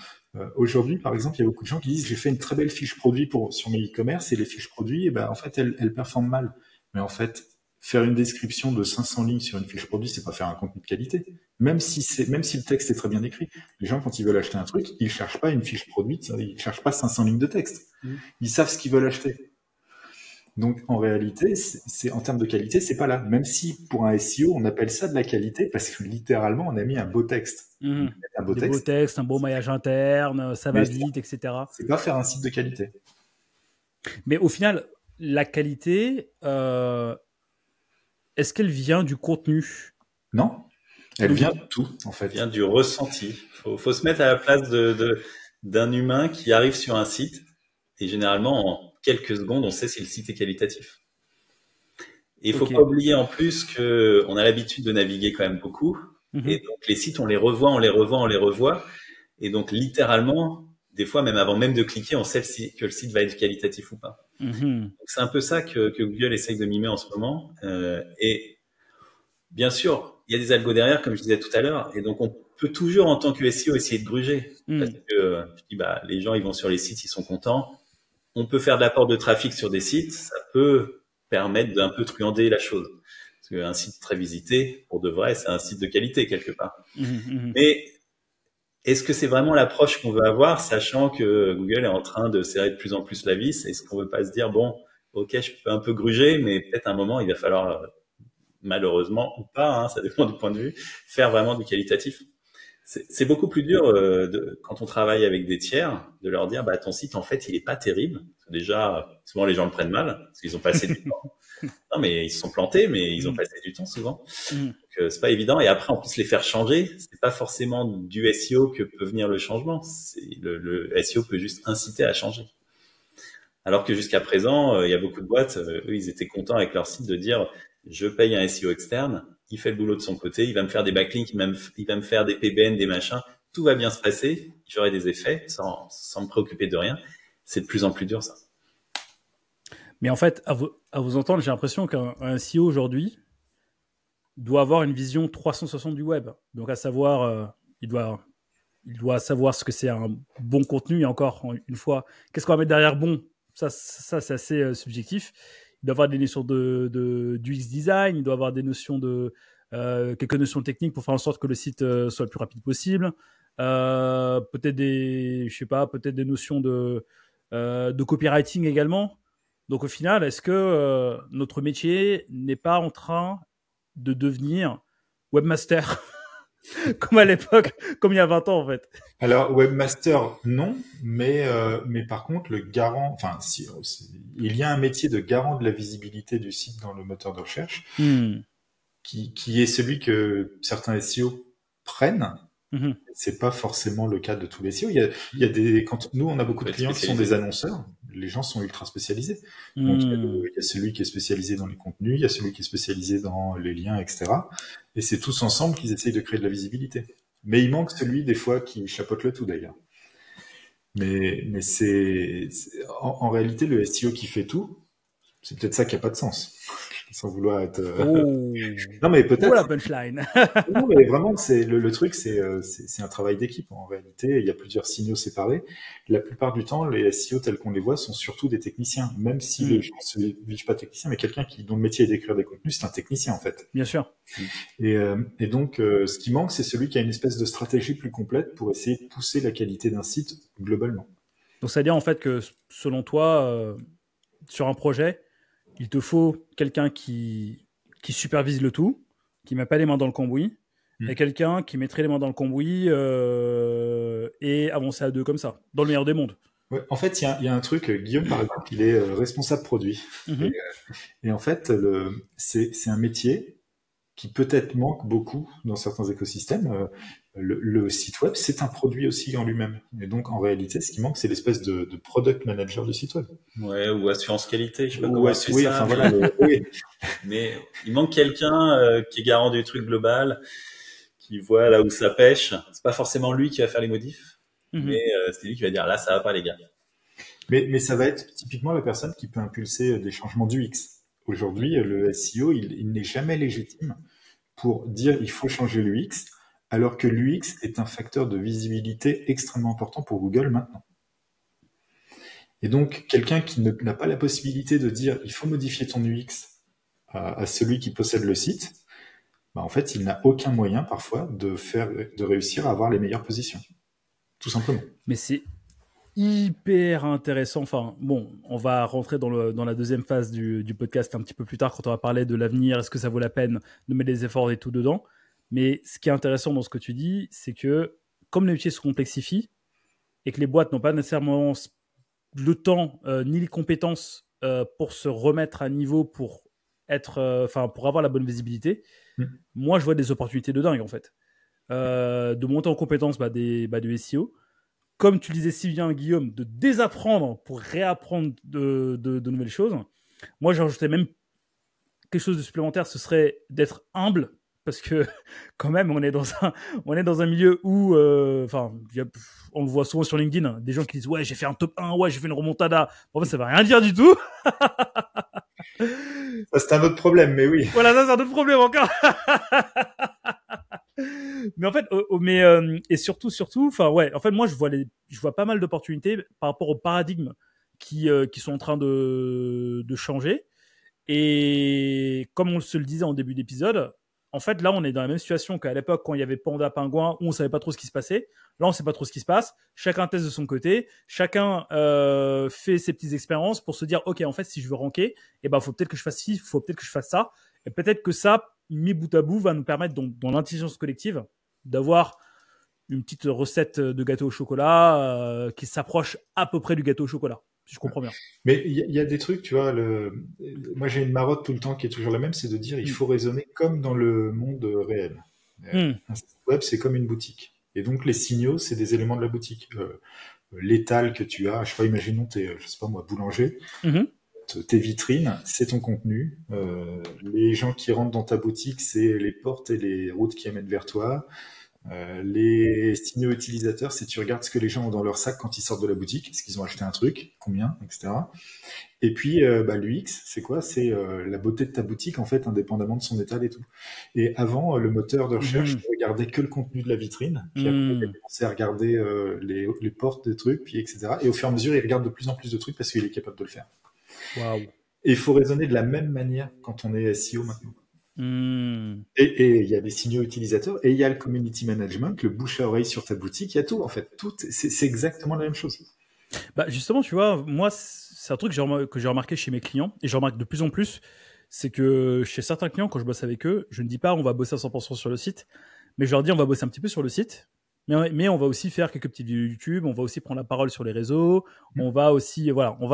Aujourd'hui, par exemple, il y a beaucoup de gens qui disent j'ai fait une très belle fiche produit sur mes e-commerce et les fiches produits, en fait, elles performent mal. Mais en fait, faire une description de 500 lignes sur une fiche produit, c'est pas faire un contenu de qualité. Même si le texte est très bien écrit. Les gens, quand ils veulent acheter un truc, ils cherchent pas une fiche produite, ils cherchent pas 500 lignes de texte. Ils savent ce qu'ils veulent acheter. Donc, en réalité, c'est en termes de qualité, c'est pas là. Même si, pour un SEO, on appelle ça de la qualité parce que littéralement, on a mis un beau texte. Un beau texte, un beau maillage interne, ça va vite, etc. C'est pas faire un site de qualité. Mais au final, la qualité, est-ce qu'elle vient du contenu? Non. Elle vient de tout, en fait. Elle vient du ressenti. Faut se mettre à la place d'un humain qui arrive sur un site et généralement, en quelques secondes, on sait si le site est qualitatif. Et il faut pas oublier en plus qu'on a l'habitude de naviguer quand même beaucoup. Et donc, les sites, on les revoit. Et donc, littéralement, des fois, même avant même de cliquer, on sait que le site va être qualitatif ou pas. Donc, c'est un peu ça que Google essaye de mimer en ce moment. Et bien sûr, il y a des algos derrière, comme je disais tout à l'heure. Et donc, peut toujours, en tant que SEO, essayer de gruger. Parce que je dis, les gens, ils vont sur les sites, ils sont contents. On peut faire de l'apport de trafic sur des sites, ça peut permettre d'un peu truander la chose. Parce qu'un site très visité, pour de vrai, c'est un site de qualité quelque part. Mais est-ce que c'est vraiment l'approche qu'on veut avoir, sachant que Google est en train de serrer de plus en plus la vis? Est-ce qu'on veut pas se dire, bon, ok, je peux un peu gruger, mais peut-être à un moment, il va falloir, malheureusement ou pas, ça dépend du point de vue, faire vraiment du qualitatif. C'est beaucoup plus dur quand on travaille avec des tiers de leur dire ton site en fait il est pas terrible. Déjà souvent les gens le prennent mal parce qu'ils ont passé du temps. Non mais ils se sont plantés mais ils ont passé du temps souvent. Donc c'est pas évident et après en plus les faire changer, c'est pas forcément du SEO que peut venir le changement. C'est le SEO peut juste inciter à changer. Alors que jusqu'à présent, il y a beaucoup de boîtes, eux ils étaient contents avec leur site de dire je paye un SEO externe, il fait le boulot de son côté, il va me faire des backlinks, il va me faire des PBN, des machins, tout va bien se passer, j'aurai des effets sans me préoccuper de rien. C'est de plus en plus dur ça. Mais en fait, à vous entendre, j'ai l'impression qu'un SEO aujourd'hui doit avoir une vision 360 du web. Donc à savoir, il doit savoir ce que c'est un bon contenu. Et encore une fois, qu'est-ce qu'on va mettre derrière bon? Ça c'est assez subjectif. Il doit avoir des notions du UX design, il doit avoir des notions quelques notions techniques pour faire en sorte que le site soit le plus rapide possible. Peut-être des notions de copywriting également. Donc au final, est-ce que notre métier n'est pas en train de devenir webmaster comme à l'époque, comme il y a 20 ans en fait? Alors webmaster non, mais par contre le garant, il y a un métier de garant de la visibilité du site dans le moteur de recherche qui est celui que certains SEO prennent. C'est pas forcément le cas de tous les SEO. Il y a quand nous on a beaucoup de clients qui sont des annonceurs, les gens sont ultra spécialisés. Donc il y a celui qui est spécialisé dans les contenus, il y a celui qui est spécialisé dans les liens, etc. Et c'est tous ensemble qu'ils essayent de créer de la visibilité. Mais il manque celui des fois qui chapeaute le tout d'ailleurs. Mais c'est en réalité le SEO qui fait tout, c'est peut-être ça qui a pas de sens. Sans vouloir être. Non mais peut-être. Oh la punchline. Non mais vraiment c'est le truc c'est un travail d'équipe en réalité. Il y a plusieurs signaux séparés. La plupart du temps les SEO tels qu'on les voit sont surtout des techniciens. Même si les gens se vivent pas techniciens, mais quelqu'un dont le métier est d'écrire des contenus, c'est un technicien en fait. Bien sûr. Et donc ce qui manque c'est celui qui a une espèce de stratégie plus complète pour essayer de pousser la qualité d'un site globalement. Donc ça veut dire en fait que selon toi sur un projet il te faut quelqu'un qui supervise le tout, qui met pas les mains dans le cambouis, et quelqu'un qui mettrait les mains dans le cambouis et avancer à deux comme ça, dans le meilleur des mondes. Ouais, en fait, il y a un truc, Guillaume par exemple, il est responsable produit. Et en fait, c'est un métier qui peut-être manque beaucoup dans certains écosystèmes. Le site web, c'est un produit aussi en lui-même. Et donc, en réalité, ce qui manque, c'est l'espèce de product manager du site web. Ouais, ou assurance qualité, je sais pas comment c'est ça. Enfin, voilà, oui. Mais il manque quelqu'un qui est garant du truc global, qui voit là où ça pêche. C'est pas forcément lui qui va faire les modifs, mais c'est lui qui va dire là, ça va pas les gars. Mais ça va être typiquement la personne qui peut impulser des changements d'UX. Aujourd'hui, le SEO, il n'est jamais légitime pour dire il faut changer l'UX, alors que l'UX est un facteur de visibilité extrêmement important pour Google maintenant. Et donc, quelqu'un qui n'a pas la possibilité de dire il faut modifier ton UX à celui qui possède le site, en fait, il n'a aucun moyen parfois de réussir à avoir les meilleures positions. Tout simplement. Mais c'est hyper intéressant. Enfin, bon, on va rentrer dans la deuxième phase du podcast un petit peu plus tard quand on va parler de l'avenir. Est-ce que ça vaut la peine de mettre des efforts et tout dedans? Mais ce qui est intéressant dans ce que tu dis, c'est que comme les métiers se complexifient et que les boîtes n'ont pas nécessairement le temps ni les compétences pour se remettre à niveau pour avoir la bonne visibilité, moi je vois des opportunités de dingue en fait. De monter en compétences du SEO. Comme tu le disais si bien, Guillaume, de désapprendre pour réapprendre de nouvelles choses. Moi, j'ai rajouté même quelque chose de supplémentaire, ce serait d'être humble, parce que quand même, on est dans un milieu où, on le voit souvent sur LinkedIn, des gens qui disent « Ouais, j'ai fait un top 1, ouais, j'ai fait une remontada. » En fait, ça ne veut rien dire du tout. Ça, c'est un autre problème, mais oui. Voilà, ça, c'est un autre problème encore. Mais en fait, et surtout, enfin ouais, en fait, moi, je vois pas mal d'opportunités par rapport aux paradigmes qui sont en train de changer. Et comme on se le disait en début d'épisode, en fait, là, on est dans la même situation qu'à l'époque quand il y avait Panda Pingouin, où on savait pas trop ce qui se passait. Là, on sait pas trop ce qui se passe. Chacun teste de son côté. Chacun fait ses petites expériences pour se dire, ok, en fait, si je veux ranker, eh ben, faut peut-être que je fasse ci, faut peut-être que je fasse ça. Et peut-être que ça, mis bout à bout, va nous permettre, dans l'intelligence collective, d'avoir une petite recette de gâteau au chocolat qui s'approche à peu près du gâteau au chocolat, si je comprends bien. Mais il y a des trucs, tu vois, moi j'ai une marotte tout le temps qui est toujours la même, c'est de dire il faut raisonner comme dans le monde réel. Un site web, c'est comme une boutique. Et donc les signaux, c'est des éléments de la boutique. L'étal que tu as, je sais pas, imaginons t'es, je sais pas moi, boulanger, tes vitrines, c'est ton contenu. Les gens qui rentrent dans ta boutique, c'est les portes et les routes qui amènent vers toi. Les signaux utilisateurs, c'est tu regardes ce que les gens ont dans leur sac quand ils sortent de la boutique, est-ce qu'ils ont acheté un truc, combien, etc. Et puis l'UX, c'est quoi? C'est la beauté de ta boutique en fait, indépendamment de son étal et tout. Et avant, le moteur de recherche ne regardait que le contenu de la vitrine, puis après il a commencé à regarder les portes des trucs, puis etc. Et au fur et à mesure, il regarde de plus en plus de trucs parce qu'il est capable de le faire. Waouh. Et il faut raisonner de la même manière quand on est SEO maintenant. Et il y a des signaux utilisateurs et il y a le community management, le bouche à oreille sur ta boutique, il y a tout en fait, tout c'est exactement la même chose. Bah justement, tu vois, moi c'est un truc que j'ai remarqué chez mes clients et je remarque de plus en plus, c'est que chez certains clients quand je bosse avec eux, je ne dis pas on va bosser à 100% sur le site, mais je leur dis on va bosser un petit peu sur le site, mais on va aussi faire quelques petites vidéos YouTube, on va aussi prendre la parole sur les réseaux, on va aussi on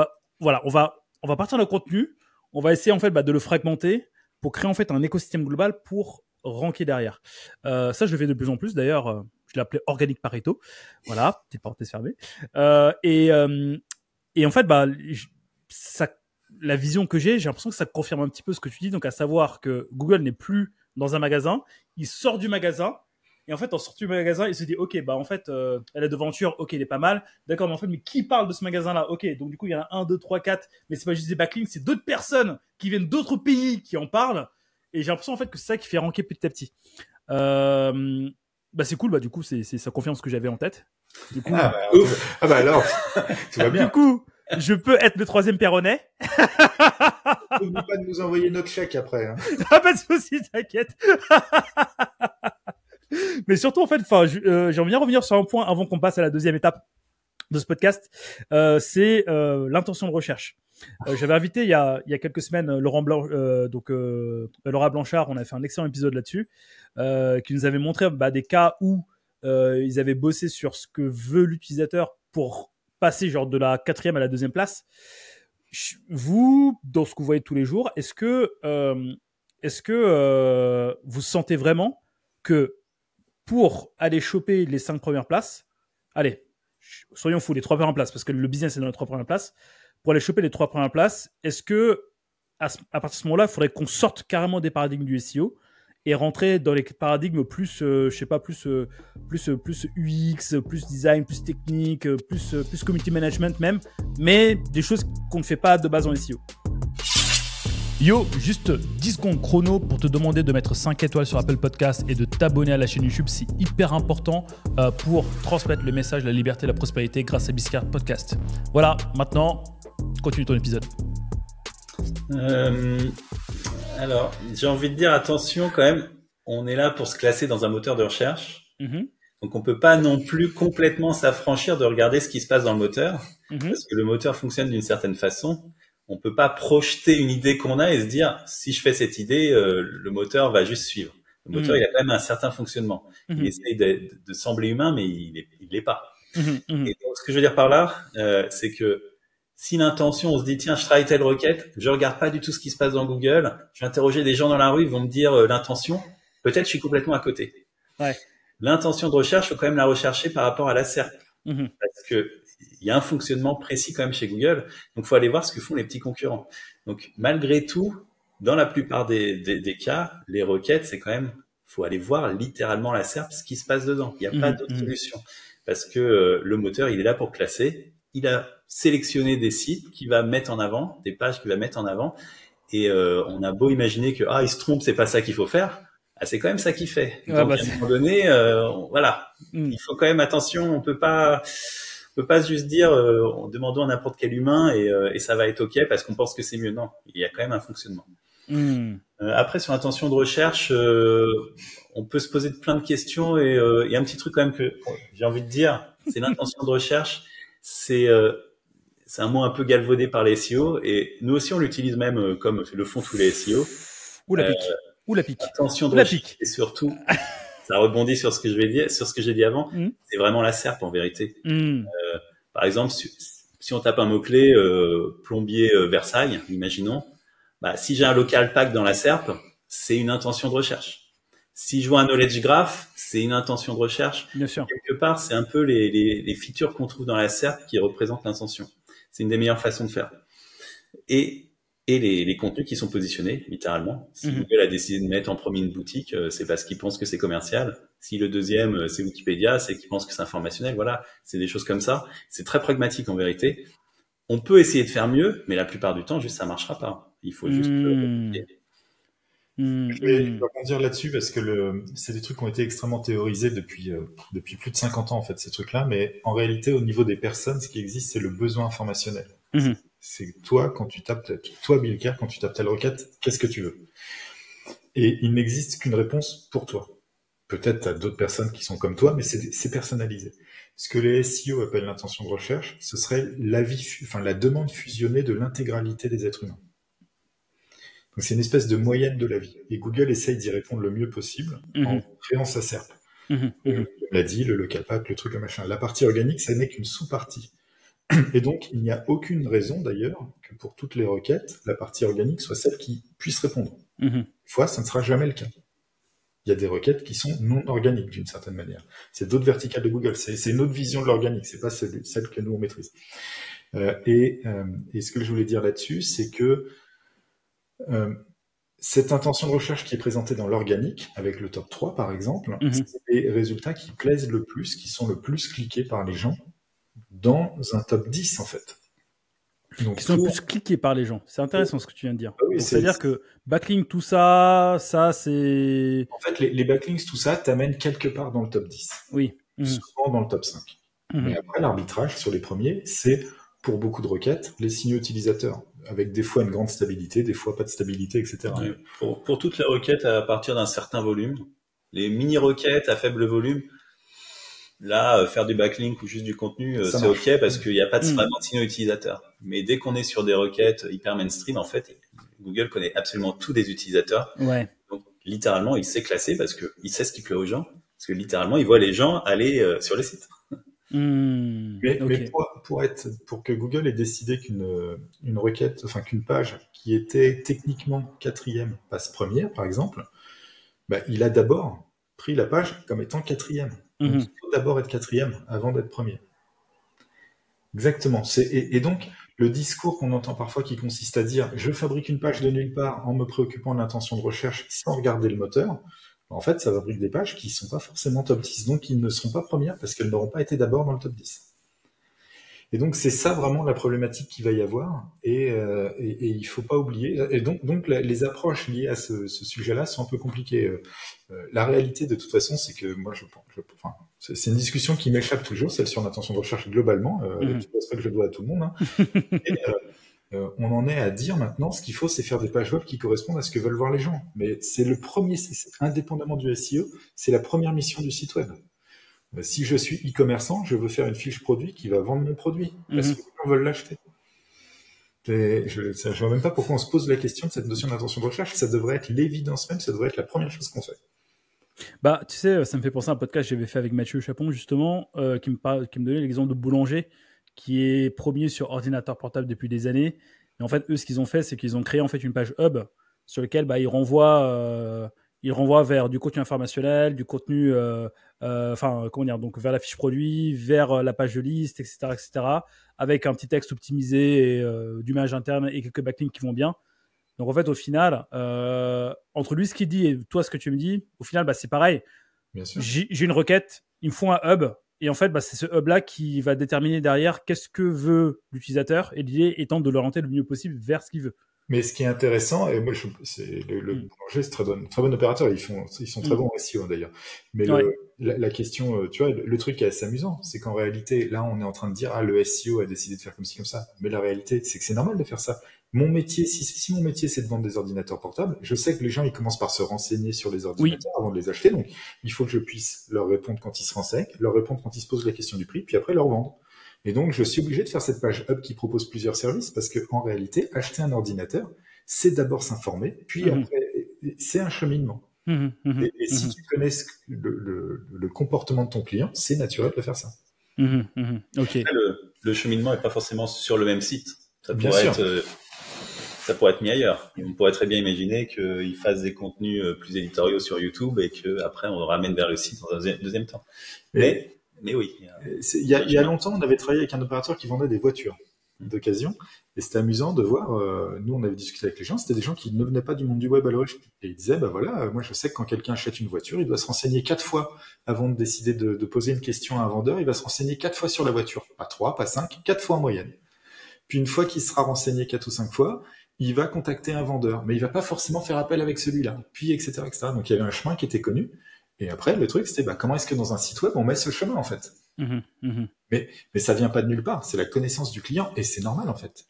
va partir d'un contenu, on va essayer en fait de le fragmenter pour créer en fait un écosystème global pour ranker derrière. Ça, je le fais de plus en plus. D'ailleurs, je l'ai appelé Organic Pareto. Voilà, petite parenthèse fermée. Et en fait, la vision que j'ai l'impression que ça confirme un petit peu ce que tu dis. Donc, à savoir que Google n'est plus dans un magasin. Il sort du magasin. Et en fait, en sortant du magasin, il se dit, OK, en fait, la devanture, OK, il est pas mal. D'accord, mais en fait, mais qui parle de ce magasin-là? OK, donc du coup, il y en a 1, 2, 3, 4. Mais c'est pas juste des backlinks, c'est d'autres personnes qui viennent d'autres pays qui en parlent. Et j'ai l'impression, en fait, que c'est ça qui fait ranker petit à petit. C'est cool, du coup, ça confirme ce que j'avais en tête. Du coup, alors, tout va bien. Du coup, je peux être le 3e Perronnet. N'oublie pas de nous envoyer notre chèque après. Hein. Pas de soucis, t'inquiète. Mais surtout, en fait, j'aimerais bien revenir sur un point avant qu'on passe à la 2e étape de ce podcast. C'est l'intention de recherche. J'avais invité il y a quelques semaines Laura Blanchard. On a fait un excellent épisode là-dessus, qui nous avait montré des cas où ils avaient bossé sur ce que veut l'utilisateur pour passer genre de la 4e à la 2e place. Vous, dans ce que vous voyez tous les jours, est-ce que vous sentez vraiment que pour aller choper les 5 premières places, allez, soyons fous, les 3 premières places, parce que le business est dans les 3 premières places, pour aller choper les 3 premières places, est-ce que à partir de ce moment-là, il faudrait qu'on sorte carrément des paradigmes du SEO et rentrer dans les paradigmes plus UX, plus design, plus technique, plus community management même, mais des choses qu'on ne fait pas de base en SEO. Yo, juste 10 secondes chrono pour te demander de mettre 5 étoiles sur Apple Podcast et de t'abonner à la chaîne YouTube. C'est hyper important pour transmettre le message de la liberté et la prospérité grâce à Biscard Podcast. Voilà, maintenant, continue ton épisode. Alors, j'ai envie de dire attention quand même, on est là pour se classer dans un moteur de recherche. Donc, on peut pas non plus complètement s'affranchir de regarder ce qui se passe dans le moteur, parce que le moteur fonctionne d'une certaine façon. On peut pas projeter une idée qu'on a et se dire, si je fais cette idée, le moteur va juste suivre. Le moteur, il a quand même un certain fonctionnement. Il essaye de sembler humain, mais il l'est pas. Et donc, ce que je veux dire par là, c'est que si l'intention, on se dit, tiens, je travaille telle requête, je regarde pas du tout ce qui se passe dans Google, je vais interroger des gens dans la rue, ils vont me dire l'intention, peut-être je suis complètement à côté. Ouais. L'intention de recherche, faut quand même la rechercher par rapport à la SERP. Parce que il y a un fonctionnement précis quand même chez Google, donc faut aller voir ce que font les petits concurrents. Donc malgré tout, dans la plupart des cas, les requêtes, c'est quand même, faut aller voir littéralement la SERP, ce qui se passe dedans. Il n'y a pas d'autre solution, parce que le moteur, il est là pour classer. Il a sélectionné des sites qu'il va mettre en avant, des pages qu'il va mettre en avant, et on a beau imaginer que il se trompe, c'est pas ça qu'il faut faire. c'est quand même ça qui fait. Ouais, Donc, à un moment donné, voilà, il faut quand même attention. On peut pas juste dire demandons à n'importe quel humain et ça va être ok parce qu'on pense que c'est mieux. Non, il y a quand même un fonctionnement. Après, sur l'intention de recherche, on peut se poser plein de questions et il y a un petit truc quand même que j'ai envie de dire, c'est l'intention de recherche. C'est un mot un peu galvaudé par les SEO et nous aussi on l'utilise même comme le font tous les SEO. Ou la pique. L'intention de recherche et surtout, ça rebondit sur ce que je vais dire, sur ce que j'ai dit avant. C'est vraiment la SERP en vérité. Par exemple, si on tape un mot-clé plombier Versailles, imaginons, si j'ai un local pack dans la SERP, c'est une intention de recherche. Si je vois un knowledge graph, c'est une intention de recherche. Bien sûr. Quelque part, c'est un peu les features qu'on trouve dans la SERP qui représentent l'intention. C'est une des meilleures façons de faire. Et les contenus qui sont positionnés, littéralement. Si Google a décidé de mettre en premier une boutique, c'est parce qu'il pense que c'est commercial. Si le deuxième, c'est Wikipédia, c'est qu'il pense que c'est informationnel. Voilà, c'est des choses comme ça. C'est très pragmatique en vérité. On peut essayer de faire mieux, mais la plupart du temps, juste ça marchera pas. Il faut juste... Je vais rebondir là-dessus parce que c'est des trucs qui ont été extrêmement théorisés depuis plus de 50 ans, en fait, ces trucs-là. Mais en réalité, au niveau des personnes, ce qui existe, c'est le besoin informationnel. C'est toi, Bill Kerr, quand tu tapes telle requête, qu'est-ce que tu veux? Et il n'existe qu'une réponse pour toi. Peut-être t'as d'autres personnes qui sont comme toi, mais c'est personnalisé. Ce que les SEO appellent l'intention de recherche, ce serait la demande fusionnée de l'intégralité des êtres humains. Donc c'est une espèce de moyenne de la vie. Et Google essaye d'y répondre le mieux possible en créant sa SERP. On l'a dit, le local pack, le truc, le machin. La partie organique, ça n'est qu'une sous-partie. Et donc, il n'y a aucune raison d'ailleurs que pour toutes les requêtes, la partie organique soit celle qui puisse répondre. Une fois, ça ne sera jamais le cas. Il y a des requêtes qui sont non organiques d'une certaine manière. C'est d'autres verticales de Google. C'est une autre vision de l'organique. C'est pas celle que nous on maîtrise. Et ce que je voulais dire là-dessus, c'est que cette intention de recherche qui est présentée dans l'organique, avec le top 3 par exemple, c'est les résultats qui plaisent le plus, qui sont le plus cliqués par les gens dans un top 10 en fait. Donc, qui sont le plus cliqués par les gens. C'est intéressant ce que tu viens de dire. Oui, c'est-à-dire que backlink, tout ça c'est... En fait, les backlinks, tout ça, t'amène quelque part dans le top 10. Oui. Souvent dans le top 5. Mais après, l'arbitrage sur les premiers, c'est pour beaucoup de requêtes, les signaux utilisateurs, avec des fois une grande stabilité, des fois pas de stabilité, etc. Oui. Pour toutes les requêtes à partir d'un certain volume, les mini-requêtes à faible volume, là, faire du backlink ou juste du contenu, c'est ok parce qu'il n'y a pas vraiment de signaux utilisateurs. Mais dès qu'on est sur des requêtes hyper mainstream, en fait, Google connaît absolument tous des utilisateurs. Ouais. Donc, littéralement, il sait classer parce qu'il sait ce qui plaît aux gens. Parce que littéralement, il voit les gens aller sur les sites. Mais pour que Google ait décidé qu'une requête, enfin qu'une page qui était techniquement 4e passe première, par exemple, il a d'abord pris la page comme étant 4e. Donc, il faut d'abord être 4e avant d'être premier. Exactement. Et donc, le discours qu'on entend parfois qui consiste à dire « je fabrique une page de nulle part en me préoccupant de l'intention de recherche sans regarder le moteur », en fait, ça fabrique des pages qui ne sont pas forcément top 10, donc qui ne seront pas premières parce qu'elles n'auront pas été d'abord dans le top 10. Et donc, c'est ça vraiment la problématique qu'il va y avoir, et il ne faut pas oublier. Et donc les approches liées à ce sujet-là sont un peu compliquées. La réalité, de toute façon, c'est que moi, c'est une discussion qui m'échappe toujours, celle sur l'intention de recherche globalement, avec tout le respect que je dois à tout le monde. Et, on en est à dire maintenant, ce qu'il faut, c'est faire des pages web qui correspondent à ce que veulent voir les gens. Mais c'est le premier, indépendamment du SEO, c'est la première mission du site web. Si je suis e-commerçant, je veux faire une fiche produit qui va vendre mon produit, parce que les gens veulent l'acheter. Je ne vois même pas pourquoi on se pose la question de cette notion d'intention de recherche. Ça devrait être l'évidence même, ça devrait être la première chose qu'on fait. Tu sais, ça me fait penser à un podcast que j'avais fait avec Mathieu Chapon, justement, qui me donnait l'exemple de Boulanger, qui est premier sur ordinateur portable depuis des années. Et en fait, eux, ce qu'ils ont fait, c'est qu'ils ont créé en fait une page hub sur laquelle ils renvoient vers du contenu informationnel, du contenu, donc vers la fiche produit, vers la page de liste, etc., avec un petit texte optimisé, et, du image interne et quelques backlinks qui vont bien. Donc en fait, au final, entre lui ce qu'il dit et toi ce que tu me dis, au final, c'est pareil. Bien sûr. J'ai une requête, il me faut un hub. Et en fait, c'est ce hub-là qui va déterminer derrière qu'est-ce que veut l'utilisateur, et l'idée étant de l'orienter le mieux possible vers ce qu'il veut. Mais ce qui est intéressant, et moi, c'est le Boulanger, c'est très bon opérateur. Ils sont très bons en SEO d'ailleurs. Mais la question, tu vois, le truc qui est assez amusant, c'est qu'en réalité, là, on est en train de dire, ah, le SEO a décidé de faire comme ci, comme ça. Mais la réalité, c'est que c'est normal de faire ça. Mon métier, si mon métier, c'est de vendre des ordinateurs portables, je sais que les gens, ils commencent par se renseigner sur les ordinateurs avant de les acheter. Donc, il faut que je puisse leur répondre quand ils se renseignent, leur répondre quand ils se posent la question du prix, puis après leur vendre. Et donc, je suis obligé de faire cette page Hub qui propose plusieurs services parce que, en réalité, acheter un ordinateur, c'est d'abord s'informer, puis après, c'est un cheminement. Et si tu connais le comportement de ton client, c'est naturel de faire ça. Okay. Le cheminement n'est pas forcément sur le même site. Ça pourrait être mis ailleurs. On pourrait très bien imaginer qu'ils fassent des contenus plus éditoriaux sur YouTube et qu'après, on le ramène vers le site dans un deuxième temps. Mais oui. Il y a longtemps, on avait travaillé avec un opérateur qui vendait des voitures d'occasion. Et c'était amusant de voir, nous on avait discuté avec les gens, c'était des gens qui ne venaient pas du monde du web à l'origine. Et ils disaient, bah voilà, moi je sais que quand quelqu'un achète une voiture, il doit se renseigner 4 fois avant de décider de poser une question à un vendeur, il va se renseigner 4 fois sur la voiture. Pas 3, pas 5, 4 fois en moyenne. Puis une fois qu'il sera renseigné 4 ou 5 fois, il va contacter un vendeur, mais il va pas forcément faire appel avec celui-là. Puis etc., etc. Donc il y avait un chemin qui était connu. Et après, le truc, c'était comment est-ce que dans un site web, on met ce chemin, en fait. Mais ça vient pas de nulle part. C'est la connaissance du client, et c'est normal, en fait.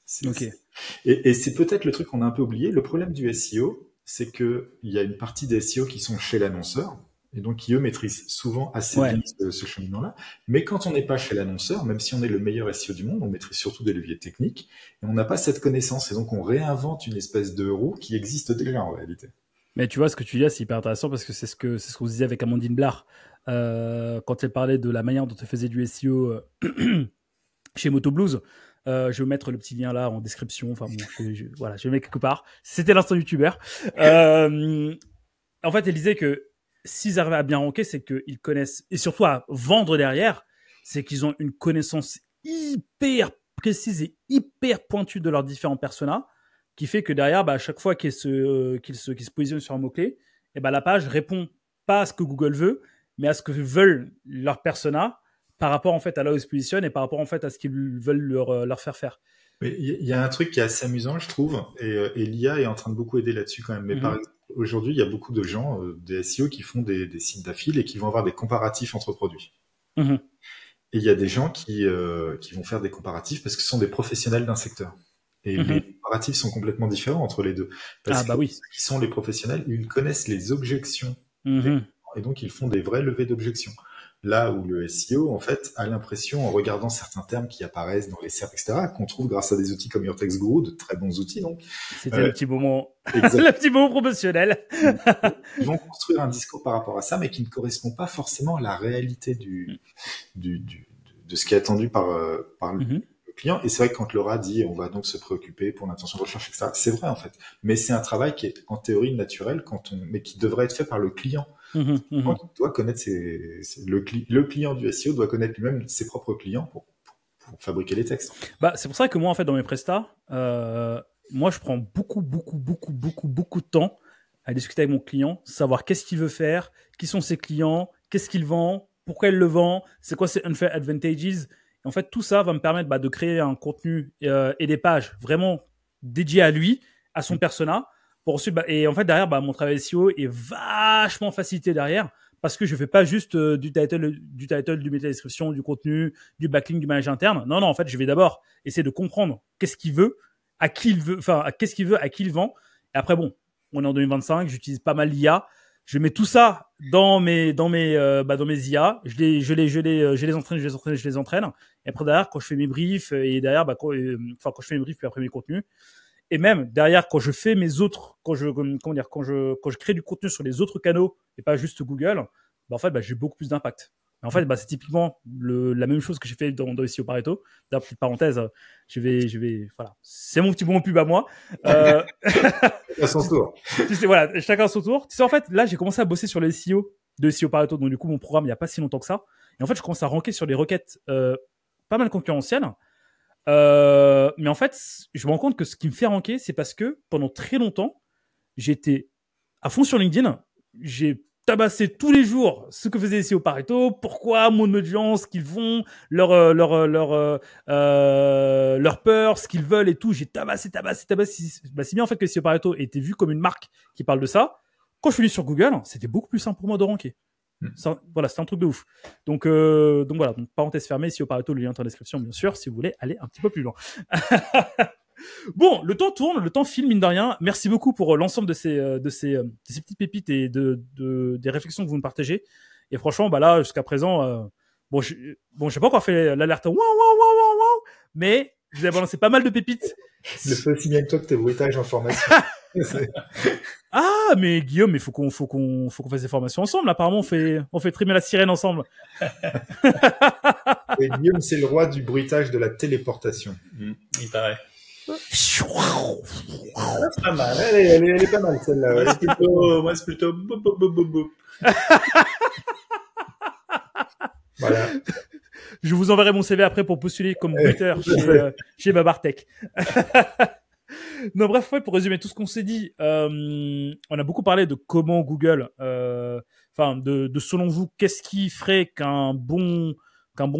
Et c'est peut-être le truc qu'on a un peu oublié. Le problème du SEO, c'est qu'il y a une partie des SEO qui sont chez l'annonceur, et donc qui, eux, maîtrisent souvent assez bien ce cheminement-là. Mais quand on n'est pas chez l'annonceur, même si on est le meilleur SEO du monde, on maîtrise surtout des leviers techniques, et on n'a pas cette connaissance. Et donc, on réinvente une espèce de roue qui existe déjà, en réalité. Mais tu vois, ce que tu dis, c'est hyper intéressant parce que c'est ce qu'on disait avec Amandine Blard quand elle parlait de la manière dont elle faisait du SEO chez MotoBlues. Je vais mettre le petit lien là en description. Enfin bon, voilà, je vais le mettre quelque part. C'était l'instant youtubeur. En fait, elle disait que s'ils arrivent à bien ranker, c'est qu'ils connaissent, et surtout à vendre derrière, c'est qu'ils ont une connaissance hyper précise et hyper pointue de leurs différents personas, qui fait que derrière, à chaque fois qu'ils se positionnent sur un mot-clé, et la page répond pas à ce que Google veut, mais à ce que veulent leurs personas par rapport en fait à là où ils se positionnent et par rapport en fait à ce qu'ils veulent leur faire faire. Mais il y a un truc qui est assez amusant, je trouve, et l'IA est en train de beaucoup aider là-dessus quand même. Mais par exemple, aujourd'hui, il y a beaucoup de gens, des SEO, qui font des sites d'affil et qui vont avoir des comparatifs entre produits. Et il y a des gens qui vont faire des comparatifs parce que ce sont des professionnels d'un secteur. Et les comparatifs sont complètement différents entre les deux. Parce que ceux qui sont les professionnels, ils connaissent les objections. Et donc, ils font des vrais levées d'objections. Là où le SEO, en fait, a l'impression, en regardant certains termes qui apparaissent dans les SERP, etc., qu'on trouve grâce à des outils comme Your Text Guru, de très bons outils, donc. C'était le petit moment, le petit moment promotionnel. Ils vont construire un discours par rapport à ça, mais qui ne correspond pas forcément à la réalité de ce qui est attendu par le client. Et c'est vrai que quand Laura dit on va donc se préoccuper pour l'intention de recherche, etc., c'est vrai en fait. Mais c'est un travail qui est en théorie naturel, mais qui devrait être fait par le client. Il doit connaître le client du SEO doit connaître lui-même ses propres clients pour fabriquer les textes. C'est pour ça que moi en fait dans mes prestats, moi je prends beaucoup de temps à discuter avec mon client, savoir qu'est-ce qu'il veut faire, qui sont ses clients, qu'est-ce qu'il vend, pourquoi il le vend, c'est quoi ses unfair advantages. Et en fait, tout ça va me permettre de créer un contenu et des pages vraiment dédiées à lui, à son persona. Pour ensuite, et en fait, derrière, mon travail SEO est vachement facilité derrière parce que je fais pas juste du title, du métadescription, du contenu, du backlink, du manage interne. Non, en fait, je vais d'abord essayer de comprendre qu'est-ce qu'il veut, à qui il veut, qu'est-ce qu'il veut, à qui il vend. Et après, on est en 2025, j'utilise pas mal l'IA. Je mets tout ça dans mes IA. Je les entraîne. Et après, derrière, quand je fais mes briefs, et derrière, quand je fais mes briefs, puis après mes contenus, et même derrière, quand je fais quand je crée du contenu sur les autres canaux et pas juste Google, en fait, j'ai beaucoup plus d'impact. En fait, c'est typiquement la même chose que j'ai fait dans SEO Pareto. D'ailleurs, petite parenthèse, voilà. C'est mon petit bon pub à moi. À son tour. Tu sais, voilà, chacun à son tour. Tu sais, en fait, là, j'ai commencé à bosser sur les SEO de SEO Pareto. Donc, du coup, mon programme, il n'y a pas si longtemps que ça. Et en fait, je commence à ranker sur les requêtes, pas mal concurrentielles. Mais en fait, je me rends compte que ce qui me fait ranker, c'est parce que pendant très longtemps, j'étais à fond sur LinkedIn. J'ai tabasser tous les jours ce que faisait SEO Pareto, pourquoi mon audience, qu'ils font, leur peur, ce qu'ils veulent et tout. J'ai tabassé. Bah, si bien en fait que SEO Pareto était vu comme une marque qui parle de ça. Quand je suis allé sur Google, c'était beaucoup plus simple pour moi de ranker. Voilà, c'est un truc de ouf. Donc voilà, donc parenthèse fermée, SEO Pareto, le lien est en description, bien sûr, si vous voulez aller un petit peu plus loin. Bon, le temps tourne, le temps file, mine de rien. Merci beaucoup pour l'ensemble de ces petites pépites et des réflexions que vous me partagez. Et franchement, bah là, jusqu'à présent, bon, j'ai pas encore fait l'alerte waouh, mais vous avez balancé pas mal de pépites. Je le fais aussi bien que toi que tes bruitages en formation. Ah, mais Guillaume, il faut qu'on fasse des formations ensemble. Apparemment, on fait trimer la sirène ensemble. Et Guillaume, c'est le roi du bruitage de la téléportation. Il paraît. C'est pas mal. Elle est pas mal, celle-là. Moi, c'est plutôt... Voilà. Je vous enverrai mon CV après pour postuler comme bruiteur chez Babartech. Non, bref, ouais, pour résumer tout ce qu'on s'est dit, on a beaucoup parlé de comment Google, de selon vous, qu'est-ce qui ferait qu'un bon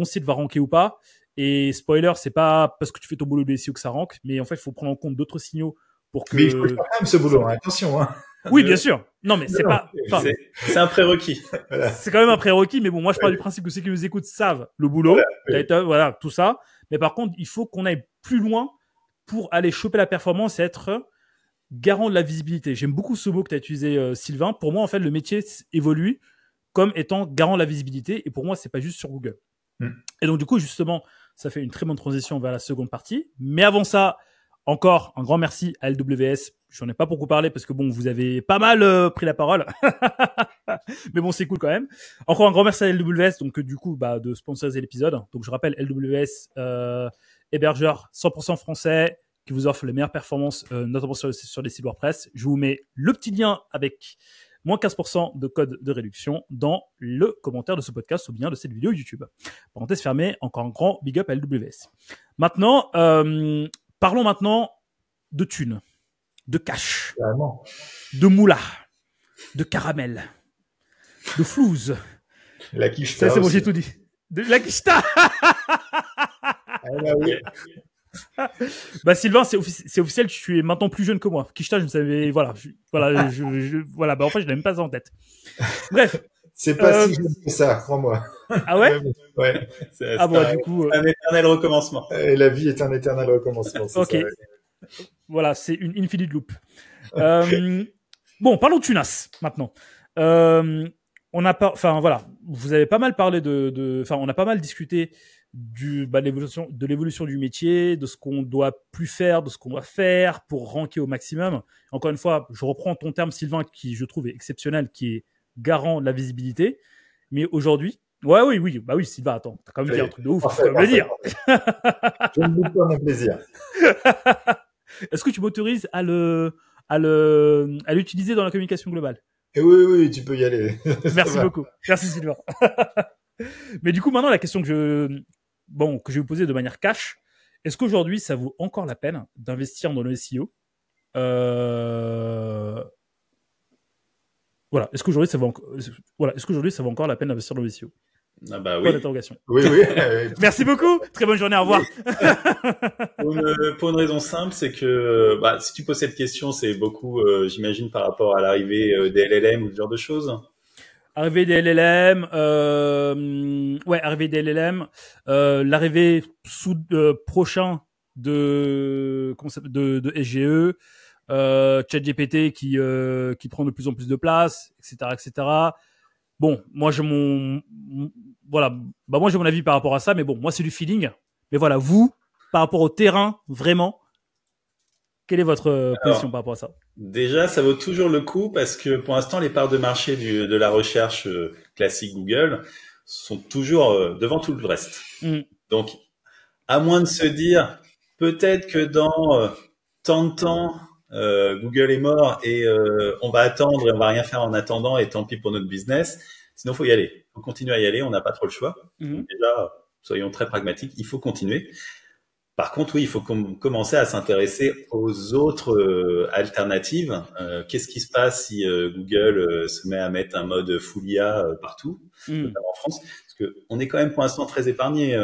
site va ranker ou pas. Et spoiler, c'est pas parce que tu fais ton boulot de SEO que ça rank, mais en fait, il faut prendre en compte d'autres signaux pour que. Mais il faut faire quand même ce boulot, hein. Attention, hein. Oui, bien sûr. Non, mais c'est un prérequis. Voilà. C'est quand même un prérequis, mais bon, moi, je parle du principe que ceux qui nous écoutent savent le boulot, voilà, tout ça. Mais par contre, il faut qu'on aille plus loin pour aller choper la performance et être garant de la visibilité. J'aime beaucoup ce mot que tu as utilisé, Sylvain. Pour moi, en fait, le métier évolue comme étant garant de la visibilité. Et pour moi, c'est pas juste sur Google. Et donc, du coup, justement, ça fait une très bonne transition vers la seconde partie. Mais avant ça, encore un grand merci à LWS. J'en ai pas beaucoup parlé parce que bon, vous avez pas mal pris la parole. Mais bon, c'est cool quand même. Encore un grand merci à LWS, donc du coup, de sponsoriser l'épisode. Donc, je rappelle, LWS, hébergeur 100% français, qui vous offre les meilleures performances, notamment sur les sites WordPress. Je vous mets le petit lien avec moins 15% de code de réduction dans le commentaire de ce podcast ou bien de cette vidéo YouTube. Parenthèse fermée, encore un grand big up à LWS. Maintenant, parlons maintenant de thunes, de cash, Vraiment. de moula, de caramel, de flouze. La quicheta. Ça, c'est bon, j'ai tout dit. De la quicheta. Oui. Sylvain, c'est officiel, tu es maintenant plus jeune que moi. Quicheta, je ne savais, voilà, en fait, je n'avais même pas ça en tête. Bref. C'est pas si jeune que ça, crois-moi. Ah ouais? Ouais. Du coup. Un éternel recommencement. Et la vie est un éternel recommencement. Ok. Ça, ouais. Voilà, c'est une infinite loop. Bon, parlons de Tunas, maintenant. On a pas, vous avez pas mal parlé on a pas mal discuté de l'évolution du métier, de ce qu'on doit plus faire, de ce qu'on doit faire pour ranker au maximum. Encore une fois, je reprends ton terme, Sylvain, qui je trouve est exceptionnel, qui est garant de la visibilité. Mais aujourd'hui, oui, Sylvain, attends, t'as quand même dit un truc de ouf, faut me le dire. Je ne doute pas mon plaisir. Est-ce que tu m'autorises à l'utiliser dans la communication globale? Et oui, tu peux y aller. Merci beaucoup. Merci Sylvain. Mais du coup, maintenant, la question que je vais vous poser de manière cash, est-ce qu'aujourd'hui, ça vaut encore la peine d'investir dans le SEO? Est-ce qu'aujourd'hui, ça vaut encore la peine d'investir dans le SEO? Ah bah oui. Point d'interrogation. Oui. Merci beaucoup. Très bonne journée. Au revoir. Pour une raison simple, c'est que si tu poses cette question, c'est beaucoup, j'imagine, par rapport à l'arrivée des LLM ou ce genre de choses. Arrivée des LLM, l'arrivée prochain de SGE, ChatGPT qui prend de plus en plus de place, etc. Bon, moi j'ai mon avis par rapport à ça, mais bon, moi c'est du feeling. Mais voilà, vous, par rapport au terrain, vraiment, quelle est votre position par rapport à ça? Déjà, ça vaut toujours le coup parce que pour l'instant, les parts de marché de la recherche classique Google sont toujours devant tout le reste. Donc, à moins de se dire, peut-être que dans tant de temps, Google est mort et on va attendre et on va rien faire en attendant et tant pis pour notre business. Sinon, faut y aller. On continue à y aller. On n'a pas trop le choix. Donc déjà, soyons très pragmatiques. Il faut continuer. Par contre, oui, il faut commencer à s'intéresser aux autres alternatives. Qu'est-ce qui se passe si Google se met à mettre un mode full IA partout, notamment en France? Parce que on est quand même pour l'instant très épargné.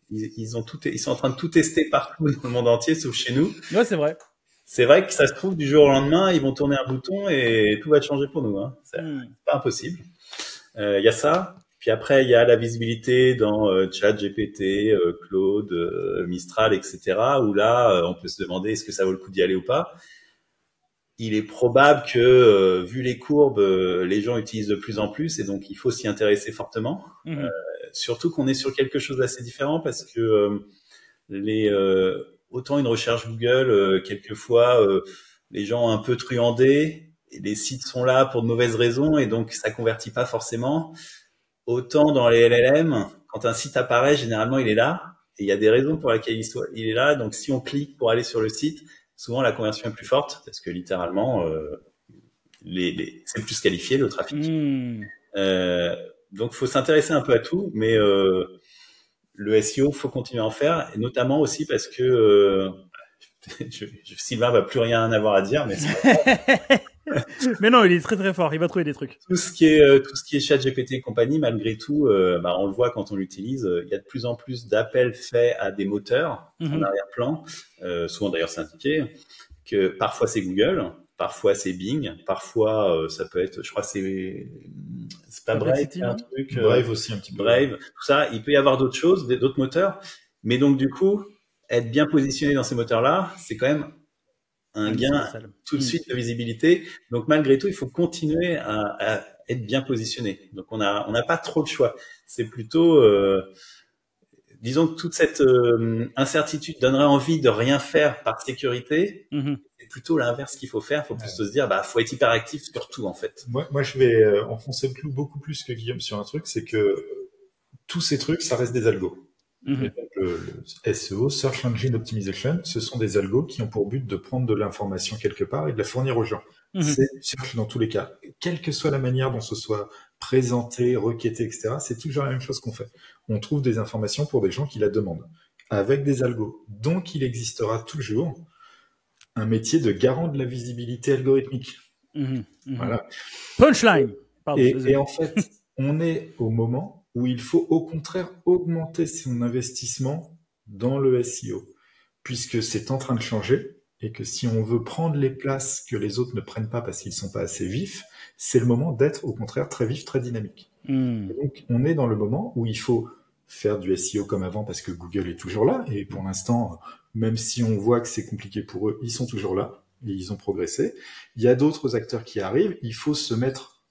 Ils sont en train de tout tester partout dans le monde entier, sauf chez nous. Ouais, c'est vrai. C'est vrai que ça se trouve, du jour au lendemain, ils vont tourner un bouton et tout va changer pour nous. Hein. C'est pas impossible. Il y a ça. Puis après, il y a la visibilité dans ChatGPT, Claude, Mistral, etc. Où là, on peut se demander est-ce que ça vaut le coup d'y aller ou pas. Il est probable que, vu les courbes, les gens utilisent de plus en plus et donc il faut s'y intéresser fortement. Surtout qu'on est sur quelque chose d'assez différent parce que autant une recherche Google, quelquefois, les gens ont un peu truandé et les sites sont là pour de mauvaises raisons et donc ça convertit pas forcément. Autant dans les LLM, quand un site apparaît, généralement, il est là. Et il y a des raisons pour lesquelles il est là. Donc, si on clique pour aller sur le site, souvent, la conversion est plus forte parce que littéralement, c'est plus qualifié, le trafic. Donc, faut s'intéresser un peu à tout. Mais le SEO, faut continuer à en faire. Et notamment aussi parce que Sylvain va plus rien avoir à dire, mais c'est mais non, il est très très fort, il va trouver des trucs. Tout ce qui est ChatGPT et compagnie, malgré tout, on le voit quand on l'utilise, il y a de plus en plus d'appels faits à des moteurs en arrière-plan. Souvent d'ailleurs c'est indiqué que parfois c'est Google, parfois c'est Bing, parfois ça peut être, je crois c'est pas Brave, un truc, Brave aussi un petit peu. Brave, tout ça. Il peut y avoir d'autres choses, d'autres moteurs, mais donc du coup, être bien positionné dans ces moteurs-là, c'est quand même un gain tout de suite de visibilité. Donc malgré tout, il faut continuer à être bien positionné. Donc on n'a pas trop de choix. C'est plutôt, disons que toute cette incertitude donnerait envie de rien faire par sécurité. C'est plutôt l'inverse qu'il faut faire. Il faut plus se dire, faut être hyper actif sur tout en fait. Moi je vais enfoncer le clou beaucoup plus que Guillaume sur un truc, c'est que tous ces trucs, ça reste des algos. Et donc, le SEO, Search Engine Optimization, ce sont des algos qui ont pour but de prendre de l'information quelque part et de la fournir aux gens. C'est search dans tous les cas. Quelle que soit la manière dont ce soit présenté, requêté, etc., c'est toujours la même chose qu'on fait. On trouve des informations pour des gens qui la demandent, avec des algos. Donc, il existera toujours un métier de garant de la visibilité algorithmique. Voilà. Punchline. Pardon, et en fait, on est au moment où il faut au contraire augmenter son investissement dans le SEO, puisque c'est en train de changer et que si on veut prendre les places que les autres ne prennent pas parce qu'ils ne sont pas assez vifs, c'est le moment d'être au contraire très vif, très dynamique. Et donc on est dans le moment où il faut faire du SEO comme avant parce que Google est toujours là et pour l'instant, même si on voit que c'est compliqué pour eux, ils sont toujours là et ils ont progressé. Il y a d'autres acteurs qui arrivent, il faut se mettre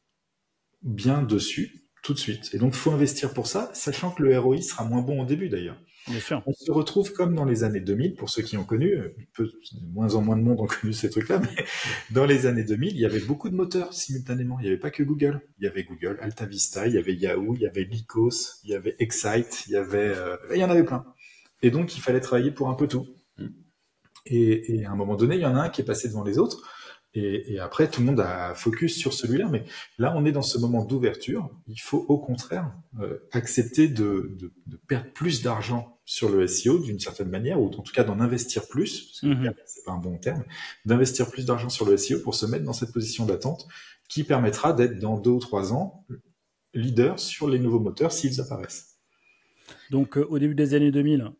bien dessus tout de suite. Et donc, il faut investir pour ça, sachant que le ROI sera moins bon au début, d'ailleurs. Bien sûr. On se retrouve comme dans les années 2000, pour ceux qui ont connu, de moins en moins de monde ont connu ces trucs-là, mais dans les années 2000, il y avait beaucoup de moteurs simultanément. Il n'y avait pas que Google. Il y avait Google, AltaVista, il y avait Yahoo, il y avait Lycos, il y avait Excite, il y en avait plein. Et donc, il fallait travailler pour un peu tout. Et à un moment donné, il y en a un qui est passé devant les autres. Et après, tout le monde a focus sur celui-là. Mais là, on est dans ce moment d'ouverture. Il faut au contraire accepter de perdre plus d'argent sur le SEO d'une certaine manière, ou en tout cas d'en investir plus, parce que c'est pas un bon terme, d'investir plus d'argent sur le SEO pour se mettre dans cette position d'attente qui permettra d'être dans 2 ou 3 ans leader sur les nouveaux moteurs s'ils apparaissent. Donc, au début des années 2000,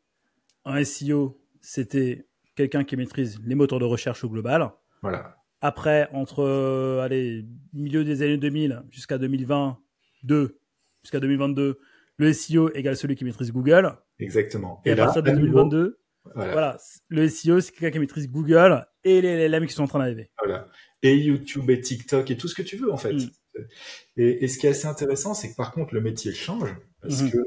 un SEO, c'était quelqu'un qui maîtrise les moteurs de recherche au global. Voilà. Après, entre milieu des années 2000 jusqu'à 2022, le SEO égale celui qui maîtrise Google. Exactement. Et à partir de 2022, voilà, le SEO, c'est quelqu'un qui maîtrise Google et les LLM qui sont en train d'arriver. Voilà. Et YouTube et TikTok et tout ce que tu veux, en fait. Et ce qui est assez intéressant, c'est que par contre, le métier change. Parce que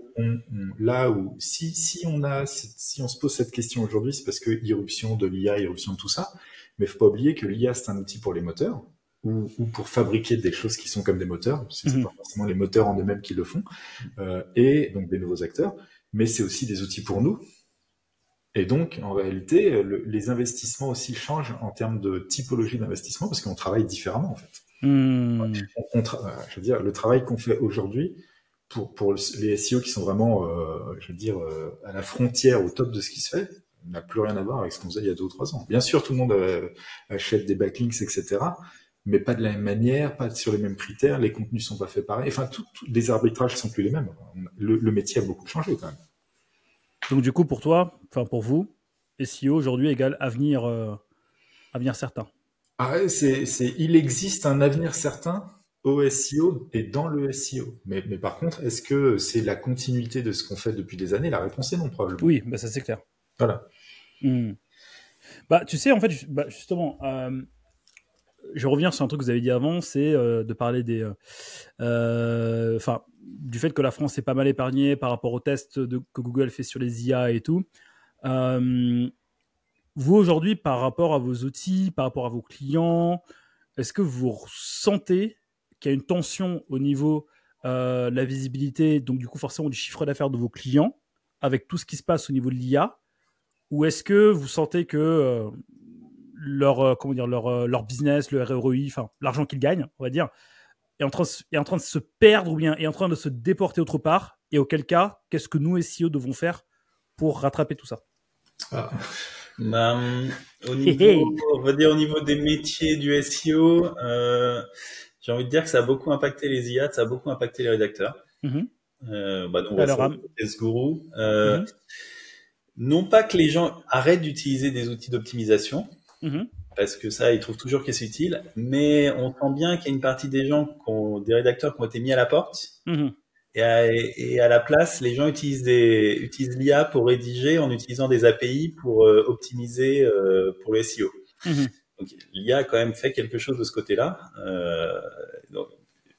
là où, si on se pose cette question aujourd'hui, c'est parce que irruption de l'IA, irruption de tout ça. Mais faut pas oublier que l'IA, c'est un outil pour les moteurs ou pour fabriquer des choses qui sont comme des moteurs, parce que c'est pas forcément les moteurs en eux-mêmes qui le font, et donc des nouveaux acteurs, mais c'est aussi des outils pour nous. Et donc, en réalité, les investissements aussi changent en termes de typologie d'investissement, parce qu'on travaille différemment, en fait. Je veux dire, le travail qu'on fait aujourd'hui, pour les SEO qui sont vraiment, à la frontière, au top de ce qui se fait, n'a plus rien à voir avec ce qu'on faisait il y a 2 ou 3 ans. Bien sûr, tout le monde achète des backlinks, etc., mais pas de la même manière, pas sur les mêmes critères, les contenus sont pas faits pareil. Enfin, les arbitrages sont plus les mêmes. Le métier a beaucoup changé quand même. Donc du coup, pour toi, enfin pour vous, SEO aujourd'hui égale avenir certain. Ah ouais, il existe un avenir certain au SEO et dans le SEO. Mais par contre, est-ce que c'est la continuité de ce qu'on fait depuis des années? La réponse est non, probablement. Oui, bah ça c'est clair. Voilà. Bah, tu sais, en fait, justement, je reviens sur un truc que vous avez dit avant, c'est de parler du fait que la France est pas mal épargnée par rapport aux tests que Google fait sur les IA et tout. Vous, aujourd'hui, par rapport à vos outils, par rapport à vos clients, est-ce que vous ressentez qu'il y a une tension au niveau de la visibilité, donc du coup forcément du chiffre d'affaires de vos clients, avec tout ce qui se passe au niveau de l'IA, ou est-ce que vous sentez que leur business, le ROI, enfin l'argent qu'ils gagnent, on va dire, est en train de se perdre ou bien est en train de se déporter autre part, et auquel cas, qu'est-ce que nous, SEO, devons faire pour rattraper tout ça? On va dire au niveau des métiers du SEO, j'ai envie de dire que ça a beaucoup impacté les IA, ça a beaucoup impacté les rédacteurs. Donc on voit ça SGuru. Non pas que les gens arrêtent d'utiliser des outils d'optimisation, parce que ça, ils trouvent toujours que c'est utile, mais on sent bien qu'il y a une partie des gens, des rédacteurs qui ont été mis à la porte, et à la place, les gens utilisent l'IA pour rédiger en utilisant des API pour optimiser pour le SEO. Donc l'IA a quand même fait quelque chose de ce côté-là. Donc,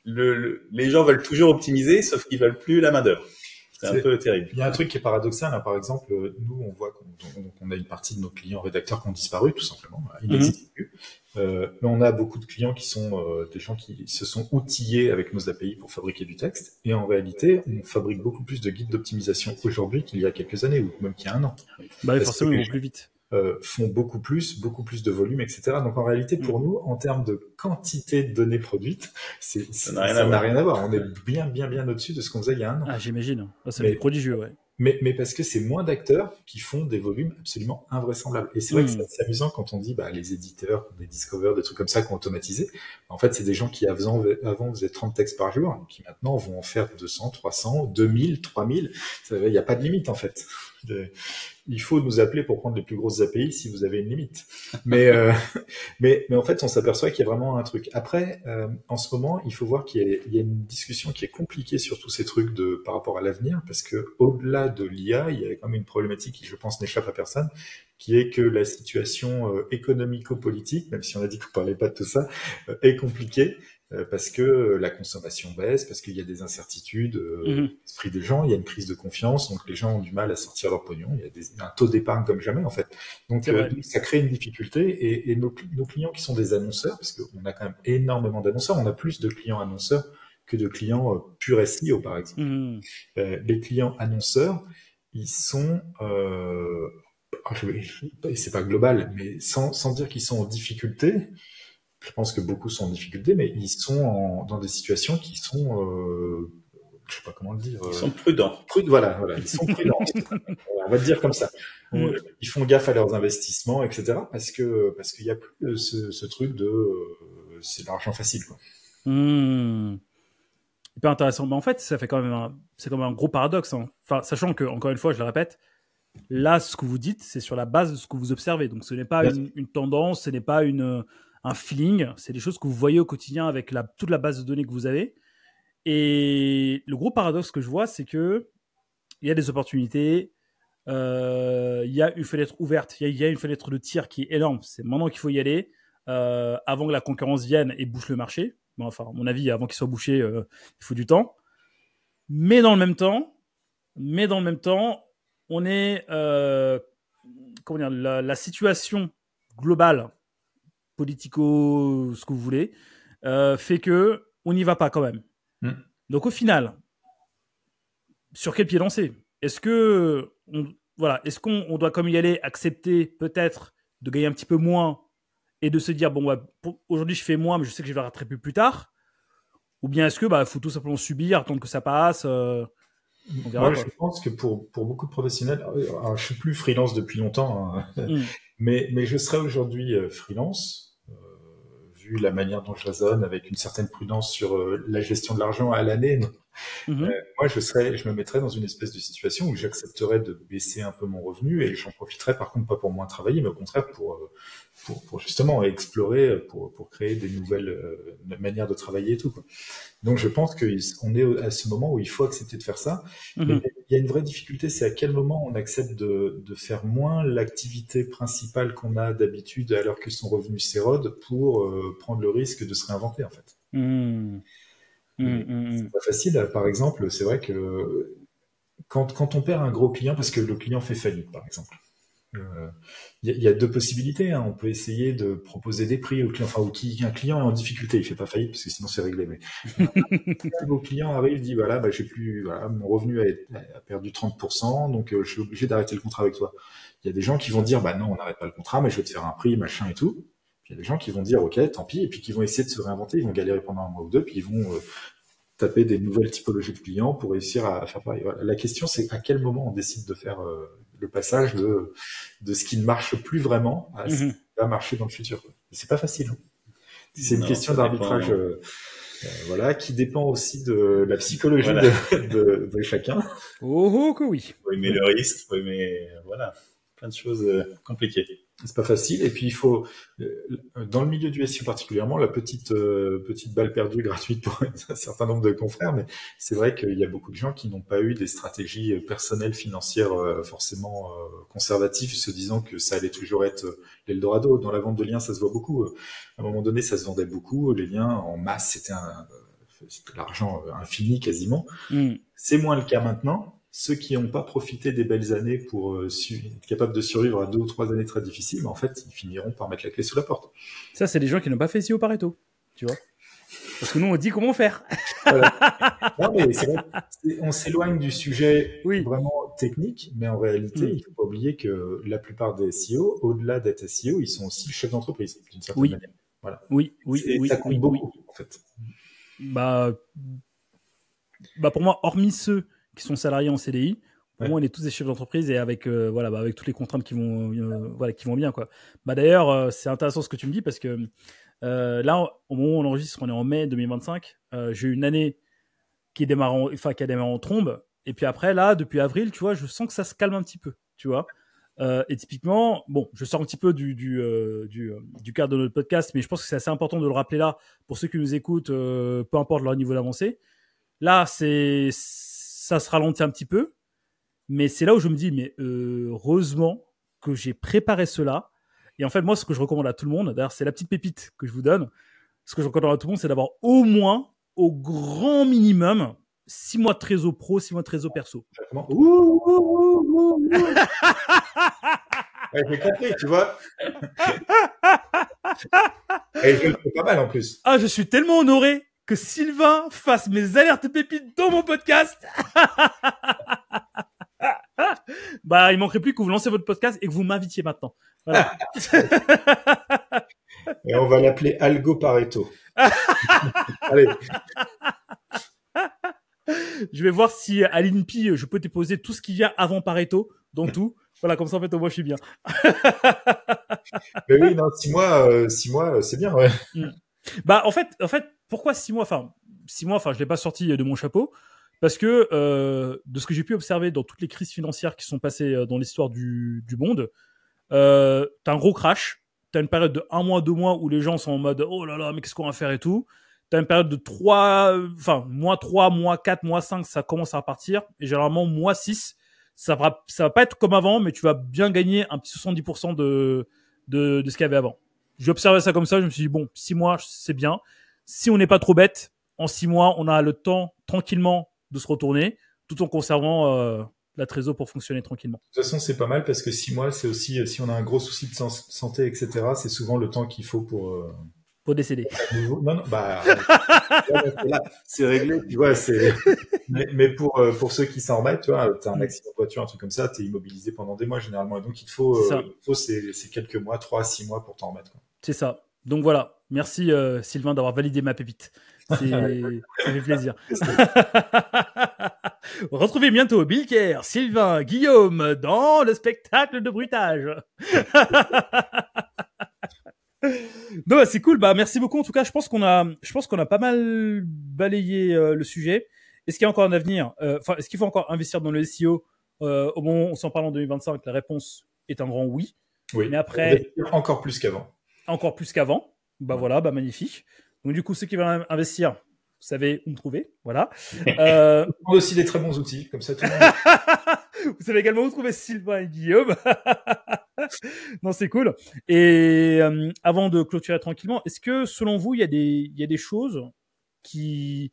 les gens veulent toujours optimiser, sauf qu'ils veulent plus la main-d'œuvre. C'est un peu terrible. Il y a un truc qui est paradoxal, hein. Par exemple, nous, on voit qu'on a une partie de nos clients rédacteurs qui ont disparu, tout simplement. Ils n'existent plus. Mais on a beaucoup de clients qui sont des gens qui se sont outillés avec nos API pour fabriquer du texte. Et en réalité, on fabrique beaucoup plus de guides d'optimisation aujourd'hui qu'il y a quelques années, ou même qu'il y a 1 an. Bah, forcément, ils vont plus vite. Font beaucoup plus de volume, etc. Donc en réalité, pour nous, en termes de quantité de données produites, ça n'a rien à voir. On est bien au-dessus de ce qu'on faisait il y a 1 an. Ah, j'imagine. C'est prodigieux, ouais. Mais parce que c'est moins d'acteurs qui font des volumes absolument invraisemblables. Et c'est vrai que c'est amusant quand on dit les éditeurs, des discover, des trucs comme ça qui ont automatisé. En fait, c'est des gens qui avant faisaient 30 textes par jour, et qui maintenant vont en faire 200, 300, 2000, 3000. Il n'y a pas de limite, en fait. Il faut nous appeler pour prendre les plus grosses API si vous avez une limite. Mais en fait, on s'aperçoit qu'il y a vraiment un truc. Après, en ce moment, il faut voir qu'il y a une discussion qui est compliquée sur tous ces trucs par rapport à l'avenir, parce que au-delà de l'IA, il y a quand même une problématique qui, je pense, n'échappe à personne, qui est que la situation économico-politique, même si on a dit qu'on parlait pas de tout ça, est compliquée. Parce que la consommation baisse, parce qu'il y a des incertitudes dans l'esprit des gens, il y a une crise de confiance, donc les gens ont du mal à sortir leur pognon, il y a un taux d'épargne comme jamais en fait. Donc ça crée une difficulté, et nos clients qui sont des annonceurs, parce qu'on a quand même énormément d'annonceurs, on a plus de clients annonceurs que de clients purs SEO par exemple. Les clients annonceurs, ils sont... c'est pas global, mais sans dire qu'ils sont en difficulté. Je pense que beaucoup sont en difficulté, mais ils sont dans des situations qui sont, je sais pas comment le dire. Ils sont prudents. Voilà, ils sont prudents. On va le dire comme ça. Ils font gaffe à leurs investissements, etc. Parce qu'il y a plus ce truc de c'est l'argent facile, quoi. Hyper intéressant. Mais en fait, c'est quand même un gros paradoxe, hein. Enfin, sachant que, encore une fois, je le répète, là, ce que vous dites, c'est sur la base de ce que vous observez. Donc, ce n'est pas une tendance, ce n'est pas un feeling, c'est des choses que vous voyez au quotidien avec toute la base de données que vous avez. Et le gros paradoxe que je vois, c'est que il y a des opportunités, il y a une fenêtre ouverte, il y a une fenêtre de tir qui est énorme. C'est maintenant qu'il faut y aller, avant que la concurrence vienne et bouche le marché. Bon, enfin, à mon avis, avant qu'il soit bouché, il faut du temps. Mais dans le même temps, on est, la situation globale, politico, ce que vous voulez, fait que on n'y va pas quand même. Donc au final, sur quel pied lancer? Est-ce qu'on doit comme y aller, accepter peut-être de gagner un petit peu moins et de se dire aujourd'hui je fais moins, mais je sais que je vais le rattraper plus tard, ou bien est-ce que faut tout simplement subir, attendre que ça passe? On verra. Moi, je pense que pour beaucoup de professionnels, alors, je suis plus freelance depuis longtemps, hein, mais je serais aujourd'hui freelance, vu la manière dont je raisonne, avec une certaine prudence sur la gestion de l'argent à l'année. Moi, je me mettrais dans une espèce de situation où j'accepterais de baisser un peu mon revenu et j'en profiterais par contre pas pour moins travailler, mais au contraire pour justement explorer, pour créer des nouvelles manières de travailler et tout, quoi. Donc je pense qu'on est à ce moment où il faut accepter de faire ça. Mais il y a une vraie difficulté, c'est à quel moment on accepte de faire moins l'activité principale qu'on a d'habitude alors que son revenu s'érode pour prendre le risque de se réinventer en fait. C'est pas facile. Par exemple, c'est vrai que quand on perd un gros client parce que le client fait faillite, par exemple, il y a deux possibilités, hein. On peut essayer de proposer des prix au client, enfin, un client est en difficulté, il fait pas faillite parce que sinon c'est réglé. Mais un nouveau client arrive, dit voilà, j'ai plus, voilà, mon revenu a perdu 30%, donc je suis obligé d'arrêter le contrat avec toi. Il y a des gens qui vont dire bah non, on n'arrête pas le contrat, mais je vais te faire un prix, machin et tout. Puis il y a des gens qui vont dire ok, tant pis, et puis qui vont essayer de se réinventer, ils vont galérer pendant un mois ou deux, puis ils vont taper des nouvelles typologies de clients pour réussir à faire pareil. Voilà. La question, c'est à quel moment on décide de faire le passage de ce qui ne marche plus vraiment à ce qui va marcher dans le futur. C'est pas facile. C'est une question d'arbitrage, voilà, qui dépend aussi de la psychologie de chacun. Oh que oui. Faut aimer le risque, faut aimer, voilà, plein de choses compliquées. C'est pas facile. Et puis il faut, dans le milieu du SEO particulièrement, la petite balle perdue gratuite pour un certain nombre de confrères, mais c'est vrai qu'il y a beaucoup de gens qui n'ont pas eu des stratégies personnelles financières forcément conservatives, se disant que ça allait toujours être l'Eldorado. Dans la vente de liens, ça se voit beaucoup. À un moment donné, ça se vendait beaucoup. Les liens en masse, c'était l'argent infini quasiment. C'est moins le cas maintenant. Ceux qui n'ont pas profité des belles années pour être capables de survivre à 2 ou 3 années très difficiles, mais en fait, ils finiront par mettre la clé sous la porte. Ça, c'est des gens qui n'ont pas fait SEO Pareto, tu vois. Parce que nous, on dit comment faire. Voilà. Non, mais c'est vrai, on s'éloigne du sujet vraiment technique, mais en réalité, il ne faut pas oublier que la plupart des SEO, au-delà d'être SEO, ils sont aussi chefs d'entreprise, d'une certaine manière. Voilà. Ça compte beaucoup, en fait. Bah, pour moi, hormis ceux qui sont salariés en CDI, pour moi, on est tous des chefs d'entreprise et avec avec toutes les contraintes qui vont bien, quoi. Bah d'ailleurs, c'est intéressant ce que tu me dis parce que là, au moment où on enregistre, on est en mai 2025. J'ai eu une année qui a démarré en trombe, et puis après, là, depuis avril, tu vois, je sens que ça se calme un petit peu, tu vois. Et typiquement, bon, je sors un petit peu du cadre de notre podcast, mais je pense que c'est assez important de le rappeler là pour ceux qui nous écoutent, peu importe leur niveau d'avancée. Là, ça se ralentit un petit peu, mais c'est là où je me dis, mais heureusement que j'ai préparé cela. Et en fait, moi, ce que je recommande à tout le monde, d'ailleurs, c'est la petite pépite que je vous donne. Ce que je recommande à tout le monde, c'est d'avoir au moins, au grand minimum, 6 mois de trésor pro, 6 mois de trésor perso. J'ai compris, tu vois. Et je le fais pas mal en plus. Ah, je suis tellement honoré que Sylvain fasse mes alertes pépites dans mon podcast. Bah, il manquerait plus que vous lancez votre podcast et que vous m'invitiez maintenant. Voilà. Et on va l'appeler Algo Pareto. Allez. Je vais voir si à l'INPI, je peux te poser tout ce qui vient avant Pareto, dans tout. Voilà, comme ça, en fait, au moins, je suis bien. Mais oui, non, 6 mois, c'est bien, ouais. Bah, en fait, pourquoi 6 mois? Enfin, 6 mois, je l'ai pas sorti de mon chapeau. Parce que, de ce que j'ai pu observer dans toutes les crises financières qui sont passées dans l'histoire du monde, t'as un gros crash. T'as une période de 1 mois, 2 mois où les gens sont en mode, oh là là, mais qu'est-ce qu'on va faire et tout. T'as une période de mois 3, mois 4, mois 5, ça commence à repartir. Et généralement, mois 6, ça va pas être comme avant, mais tu vas bien gagner un petit 70% de ce qu'il y avait avant. J'ai observé ça comme ça, je me suis dit, bon, 6 mois, c'est bien. Si on n'est pas trop bête, en 6 mois, on a le temps, tranquillement, de se retourner, tout en conservant la trésor pour fonctionner tranquillement. De toute façon, c'est pas mal parce que 6 mois, c'est aussi, si on a un gros souci de santé, etc., c'est souvent le temps qu'il faut pour décéder. Non, bah, là, c'est réglé, tu vois, mais pour ceux qui s'en remettent, tu vois, t'as un accident de voiture, un truc comme ça, t'es immobilisé pendant des mois, généralement, et donc il faut ces quelques mois, 3 à 6 mois pour t'en remettre, quoi. C'est ça. Donc voilà. Merci, Sylvain, d'avoir validé ma pépite. Ça fait plaisir. Retrouvez bientôt Bill Kerr, Sylvain, Guillaume dans le spectacle de bruitage. Non, bah, c'est cool. Bah, merci beaucoup. En tout cas, je pense qu'on a pas mal balayé le sujet. Est-ce qu'il y a encore un avenir? Est-ce qu'il faut encore investir dans le SEO? Au moment où on s'en parle en 2025, la réponse est un grand oui. Oui. Mais après, encore plus qu'avant. Encore plus qu'avant. Bah voilà, bah magnifique. Donc du coup, ceux qui veulent investir, vous savez où me trouver. Voilà. On a aussi des très bons outils, comme ça tout le monde. Vous savez également où trouver Sylvain et Guillaume. Non, c'est cool. Et avant de clôturer tranquillement, est-ce que selon vous, il y a des choses qui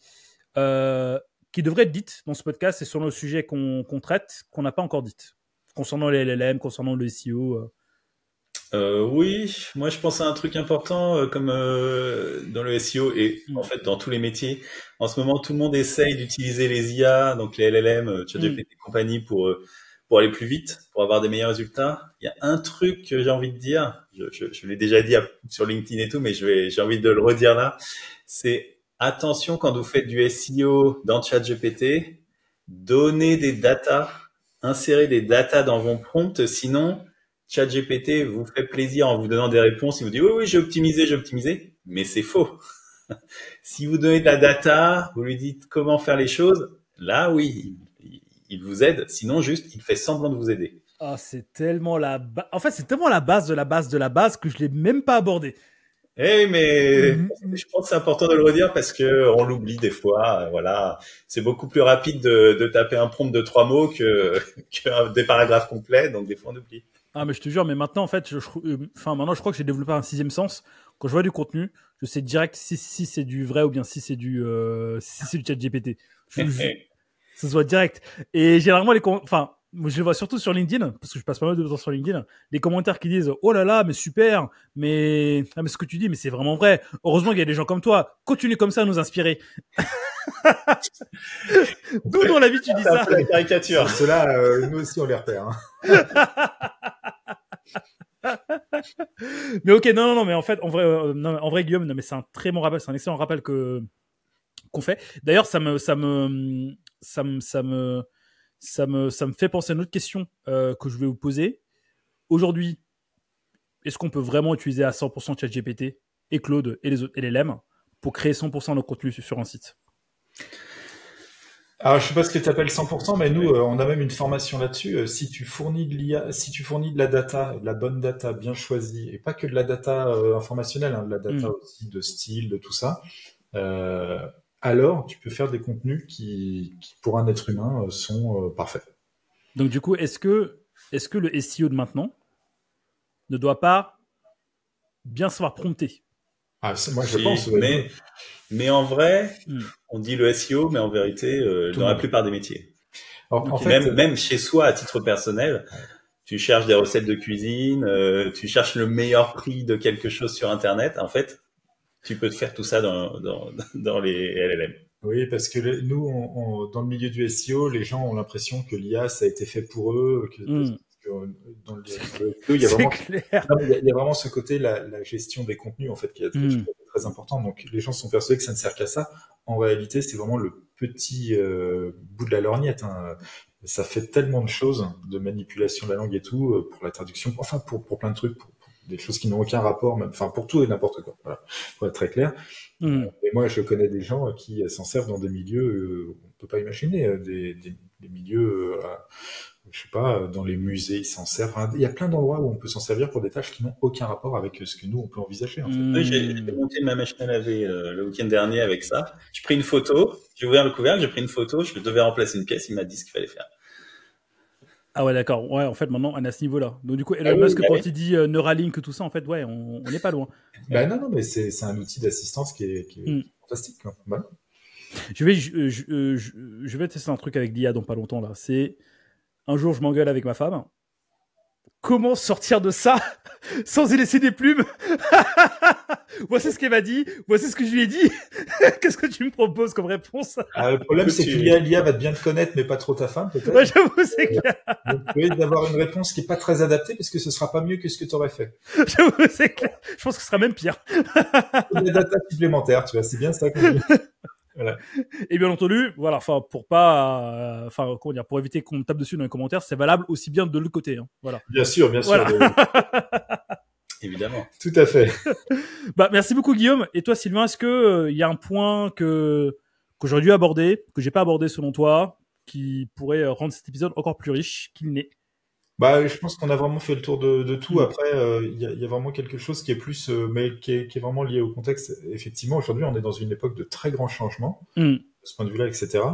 devraient être dites dans ce podcast et selon le sujet qu'on traite, qu'on n'a pas encore dites, concernant les LLM, concernant le SEO? Oui, moi je pense à un truc important comme dans le SEO et en fait dans tous les métiers. En ce moment, tout le monde essaye d'utiliser les IA, donc les LLM, ChatGPT et compagnie pour aller plus vite, pour avoir des meilleurs résultats. Il y a un truc que j'ai envie de dire, je l'ai déjà dit sur LinkedIn et tout, mais j'ai envie de le redire là, c'est attention quand vous faites du SEO dans ChatGPT, donnez des datas, insérez des datas dans vos prompts, sinon ChatGPT vous fait plaisir en vous donnant des réponses, il vous dit oui, j'ai optimisé, mais c'est faux. Si vous donnez de la data, vous lui dites comment faire les choses, là oui, il vous aide, sinon juste il fait semblant de vous aider. Ah, c'est tellement c'est tellement la base de la base de la base que je l'ai même pas abordé. Eh mais je pense que c'est important de le redire parce que on l'oublie des fois. Voilà, c'est beaucoup plus rapide de taper un prompt de 3 mots que des paragraphes complets, donc des fois on oublie. Ah mais je te jure, mais maintenant en fait, maintenant je crois que j'ai développé un 6e sens. Quand je vois du contenu, je sais direct si c'est du vrai ou bien si c'est du ChatGPT. Ça se voit direct. Et généralement je le vois surtout sur LinkedIn, parce que je passe pas mal de temps sur LinkedIn, les commentaires qui disent « Oh là là, mais super, mais ce que tu dis, mais c'est vraiment vrai. Heureusement qu'il y a des gens comme toi. Continue comme ça à nous inspirer. » D'où dans la vie tu dis ça? C'est la caricature. Ceux-là, nous aussi on les repère. Mais ok, non, mais en fait, en vrai, Guillaume, non, mais c'est un très bon rappel, c'est un excellent rappel qu'on fait. D'ailleurs, ça me fait penser à une autre question que je vais vous poser. Aujourd'hui, est-ce qu'on peut vraiment utiliser à 100% ChatGPT et Claude et les autres LLM pour créer 100% de nos contenus sur un site? Alors, je sais pas ce que tu appelles 100%, mais nous, on a même une formation là-dessus. Si tu fournis de l'IA, si tu fournis de la data, de la bonne data bien choisie, et pas que de la data informationnelle, de la data aussi de style, de tout ça, alors tu peux faire des contenus qui pour un être humain, sont parfaits. Donc du coup, est-ce que le SEO de maintenant ne doit pas bien savoir prompter? Ah, moi je pense. Mais en vrai, on dit le SEO, mais en vérité, dans la plupart des métiers. Alors, en fait, même chez soi, à titre personnel, tu cherches des recettes de cuisine, tu cherches le meilleur prix de quelque chose sur Internet. En fait, tu peux te faire tout ça dans les LLM. Oui, parce que nous, dans le milieu du SEO, les gens ont l'impression que l'IA, ça a été fait pour eux, que dans le SEO, il y a vraiment ce côté, la gestion des contenus, en fait, qui est très important. Donc, les gens sont persuadés que ça ne sert qu'à ça. En réalité, c'est vraiment le petit bout de la lorgnette. Ça fait tellement de choses, de manipulation de la langue et tout, pour la traduction, enfin, pour plein de trucs, pour des choses qui n'ont aucun rapport, même, enfin, pour tout et n'importe quoi. Voilà, pour être très clair. Et moi, je connais des gens qui s'en servent dans des milieux, on peut pas imaginer, des milieux, je sais pas, dans les musées, ils s'en servent. Enfin, il y a plein d'endroits où on peut s'en servir pour des tâches qui n'ont aucun rapport avec ce que nous, on peut envisager, en fait. Oui, j'ai monté ma machine à laver le week-end dernier avec ça. J'ai pris une photo, j'ai ouvert le couvercle, j'ai pris une photo, je devais remplacer une pièce, il m'a dit ce qu'il fallait faire. Ah ouais, d'accord. Ouais, en fait, maintenant, on est à ce niveau-là. Donc, du coup, Elon Musk, quand il dit Neuralink, tout ça, en fait, ouais, on n'est pas loin. Non, mais c'est un outil d'assistance qui est fantastique. Voilà. Je vais tester un truc avec l'IA dans pas longtemps, là. C'est un jour, je m'engueule avec ma femme. Comment sortir de ça sans y laisser des plumes? Voici ce qu'elle m'a dit, voici ce que je lui ai dit. Qu'est-ce que tu me proposes comme réponse? Le problème, c'est que l'IA va bien te connaître, mais pas trop ta femme, peut-être. Ouais, j'avoue, c'est clair. Donc, tu peux d'avoir une réponse qui est pas très adaptée, parce que ce sera pas mieux que ce que tu aurais fait. J'avoue, c'est clair. Je pense que ce sera même pire. Des data supplémentaires, tu vois, c'est bien ça qu'on dit. Voilà. Et bien entendu, voilà, enfin, pour pas, comment dire, pour éviter qu'on me tape dessus dans les commentaires, c'est valable aussi bien de l'autre côté, hein. Voilà. Bien sûr, Voilà. Évidemment. Tout à fait. Bah, merci beaucoup, Guillaume. Et toi, Sylvain, est-ce que y a un point que j'aurais dû aborder, que j'ai pas abordé selon toi, qui pourrait rendre cet épisode encore plus riche qu'il n'est? Bah, je pense qu'on a vraiment fait le tour de tout. Après, il y a vraiment quelque chose qui est plus, mais qui est vraiment lié au contexte. Effectivement, aujourd'hui, on est dans une époque de très grands changements, de ce point de vue-là, etc.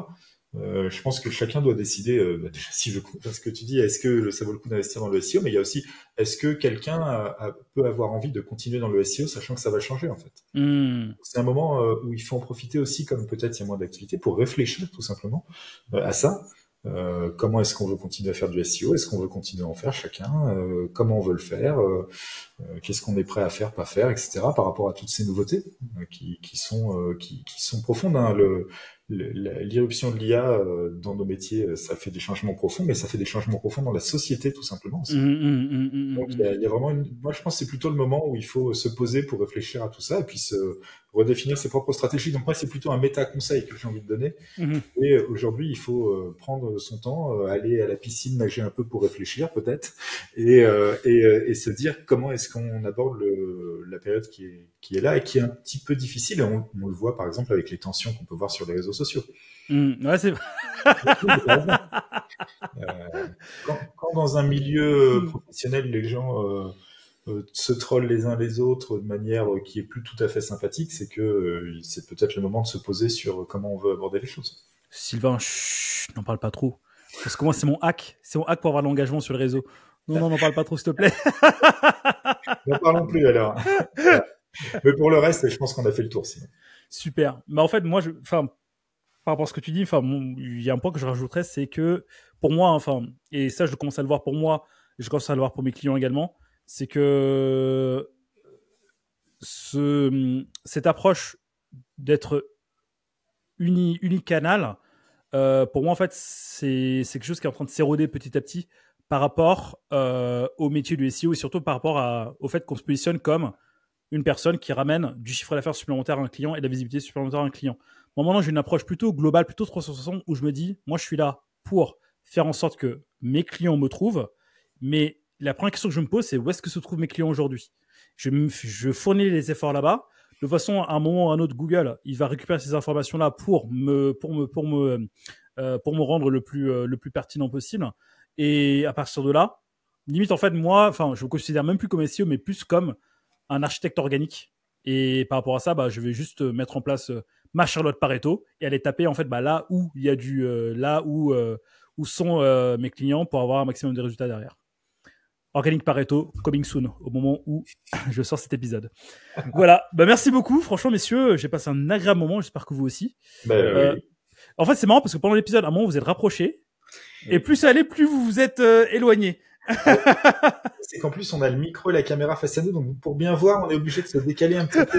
Je pense que chacun doit décider, déjà, si je parce que tu dis, est-ce que ça vaut le coup d'investir dans le SEO, mais il y a aussi, est-ce que quelqu'un peut avoir envie de continuer dans le SEO, sachant que ça va changer, en fait. C'est un moment où il faut en profiter aussi, comme peut-être il y a moins d'activité, pour réfléchir tout simplement à ça. Comment est-ce qu'on veut continuer à faire du SEO? Est-ce qu'on veut continuer à en faire chacun? Comment on veut le faire? Qu'est-ce qu'on est prêt à faire, pas faire, etc. Par rapport à toutes ces nouveautés qui sont profondes, hein. L'irruption de l'IA dans nos métiers, ça fait des changements profonds, mais ça fait des changements profonds dans la société tout simplement aussi. Donc il y a vraiment moi je pense que c'est plutôt le moment où il faut se poser pour réfléchir à tout ça et puis se redéfinir ses propres stratégies. Donc moi c'est plutôt un méta-conseil que j'ai envie de donner. Et aujourd'hui il faut prendre son temps, aller à la piscine, nager un peu pour réfléchir peut-être, et se dire comment est-ce qu'on aborde la période qui est là et qui est un petit peu difficile. Et on le voit par exemple avec les tensions qu'on peut voir sur les réseaux sociaux. Ouais, c'est quand dans un milieu professionnel, les gens se trollent les uns les autres de manière qui est plus tout à fait sympathique, c'est que c'est peut-être le moment de se poser sur comment on veut aborder les choses. Sylvain, n'en parle pas trop. Parce que moi, c'est mon hack. C'est mon hack pour avoir de l'engagement sur le réseau. Non, n'en parle pas trop, s'il te plaît. N'en parlons plus alors. Mais pour le reste, je pense qu'on a fait le tour sinon. Super. Mais en fait, moi, par rapport à ce que tu dis, il y a un point que je rajouterais, c'est que pour moi, et ça, je commence à le voir pour moi, et je commence à le voir pour mes clients également, c'est que cette approche d'être unicanal, pour moi, en fait, c'est quelque chose qui est en train de s'éroder petit à petit par rapport au métier du SEO et surtout par rapport au fait qu'on se positionne comme une personne qui ramène du chiffre d'affaires supplémentaire à un client et de la visibilité supplémentaire à un client. Moi, maintenant, j'ai une approche plutôt globale, plutôt 360, où je me dis, moi, je suis là pour faire en sorte que mes clients me trouvent, mais la première question que je me pose, c'est où est-ce que se trouvent mes clients aujourd'hui? Je fournis les efforts là-bas. De toute façon, à un moment ou à un autre, Google, il va récupérer ces informations-là pour me rendre le plus pertinent possible. Et à partir de là, limite, en fait, moi, je me considère même plus comme SEO, mais plus comme un architecte organique. Et par rapport à ça, je vais juste mettre en place ma Charlotte Pareto et aller taper en fait là où il y a là où sont mes clients pour avoir un maximum de résultats derrière. Organique Pareto, coming soon, au moment où je sors cet épisode. Voilà. Merci beaucoup. Franchement, messieurs, j'ai passé un agréable moment. J'espère que vous aussi. Oui. En fait, c'est marrant parce que pendant l'épisode, à un moment, vous êtes rapprochés. Et plus ça allait, plus vous vous êtes éloignés. C'est qu'en plus, on a le micro et la caméra face à nous. Donc, pour bien voir, on est obligé de se décaler un petit peu.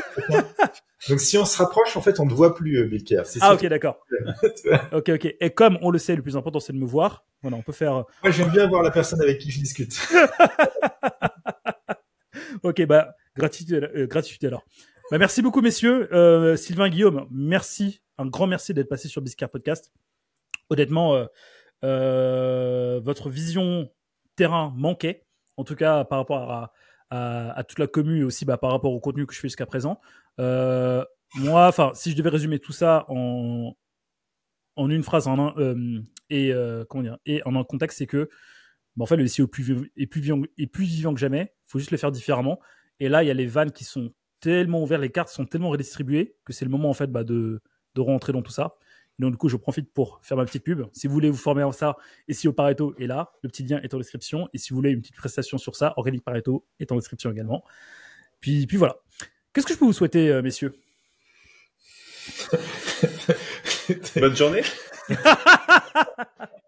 Donc, si on se rapproche, en fait, on ne voit plus, Bilker. Ok, d'accord. Ok. Et comme on le sait, le plus important, c'est de me voir. Voilà, on peut faire... Moi, j'aime bien voir la personne avec qui je discute. Ok, gratitude alors. Merci beaucoup, messieurs. Sylvain, Guillaume, merci. Un grand merci d'être passé sur Biscard Podcast. Honnêtement, votre vision terrain manquait. En tout cas, par rapport à toute la commu et aussi par rapport au contenu que je fais jusqu'à présent. Moi, si je devais résumer tout ça en une phrase, et en un contexte, c'est que en fait, le SEO est plus vivant que jamais. Il faut juste le faire différemment. Et là, il y a les vannes qui sont tellement ouvertes, les cartes sont tellement redistribuées que c'est le moment en fait de rentrer dans tout ça. Et donc, du coup, je profite pour faire ma petite pub. Si vous voulez vous former en ça, SEO Pareto est là. Le petit lien est en description. Et si vous voulez une petite prestation sur ça, Organique Pareto est en description également. Puis voilà. Qu'est-ce que je peux vous souhaiter, messieurs? Bonne journée.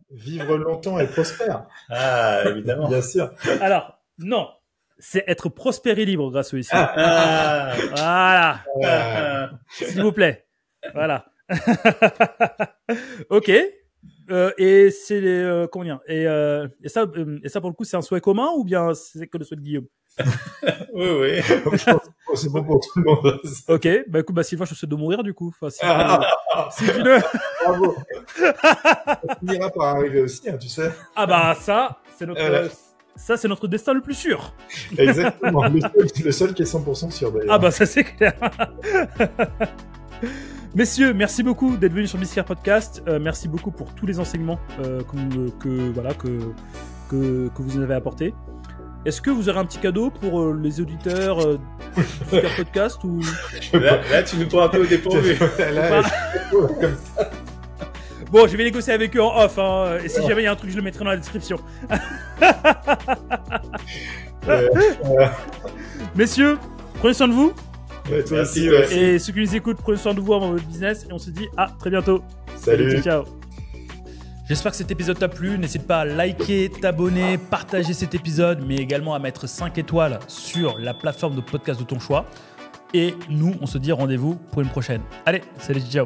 Vivre longtemps et prospère. Ah, évidemment. Bien sûr. Alors, non. C'est être prospère et libre grâce au SEO. Voilà. S'il vous plaît. Voilà. Ok. Et c'est comment dire et ça pour le coup c'est un souhait commun ou bien c'est que le souhait de Guillaume? Oui. Je pense c'est bon pour tout le monde. Ok, bah écoute, Sylvain, je te souhaite de mourir du coup. Enfin, si tu ne... Bravo. Ça finira par arriver aussi, hein, tu sais. Ah bah ça, c'est notre destin le plus sûr. Exactement, le seul qui est 100% sûr d'ailleurs. Ah bah ça c'est clair. Messieurs, merci beaucoup d'être venus sur Biscare Podcast. Merci beaucoup pour tous les enseignements que vous en avez apportés. Est-ce que vous aurez un petit cadeau pour les auditeurs du Biscare Podcast ou... Là, tu nous prends un peu au dépourvu. Bon, je vais négocier avec eux en off, hein, et si jamais il y a un truc, je le mettrai dans la description. Messieurs, prenez soin de vous. Ouais, toi Merci, aussi, ouais. Et ceux qui nous écoutent, prenez soin de vous dans votre business, et on se dit à très bientôt. Salut. Ciao. J'espère que cet épisode t'a plu. N'hésite pas à liker, t'abonner, partager cet épisode, mais également à mettre 5 étoiles sur la plateforme de podcast de ton choix. Et nous, on se dit rendez-vous pour une prochaine. Allez, salut, ciao.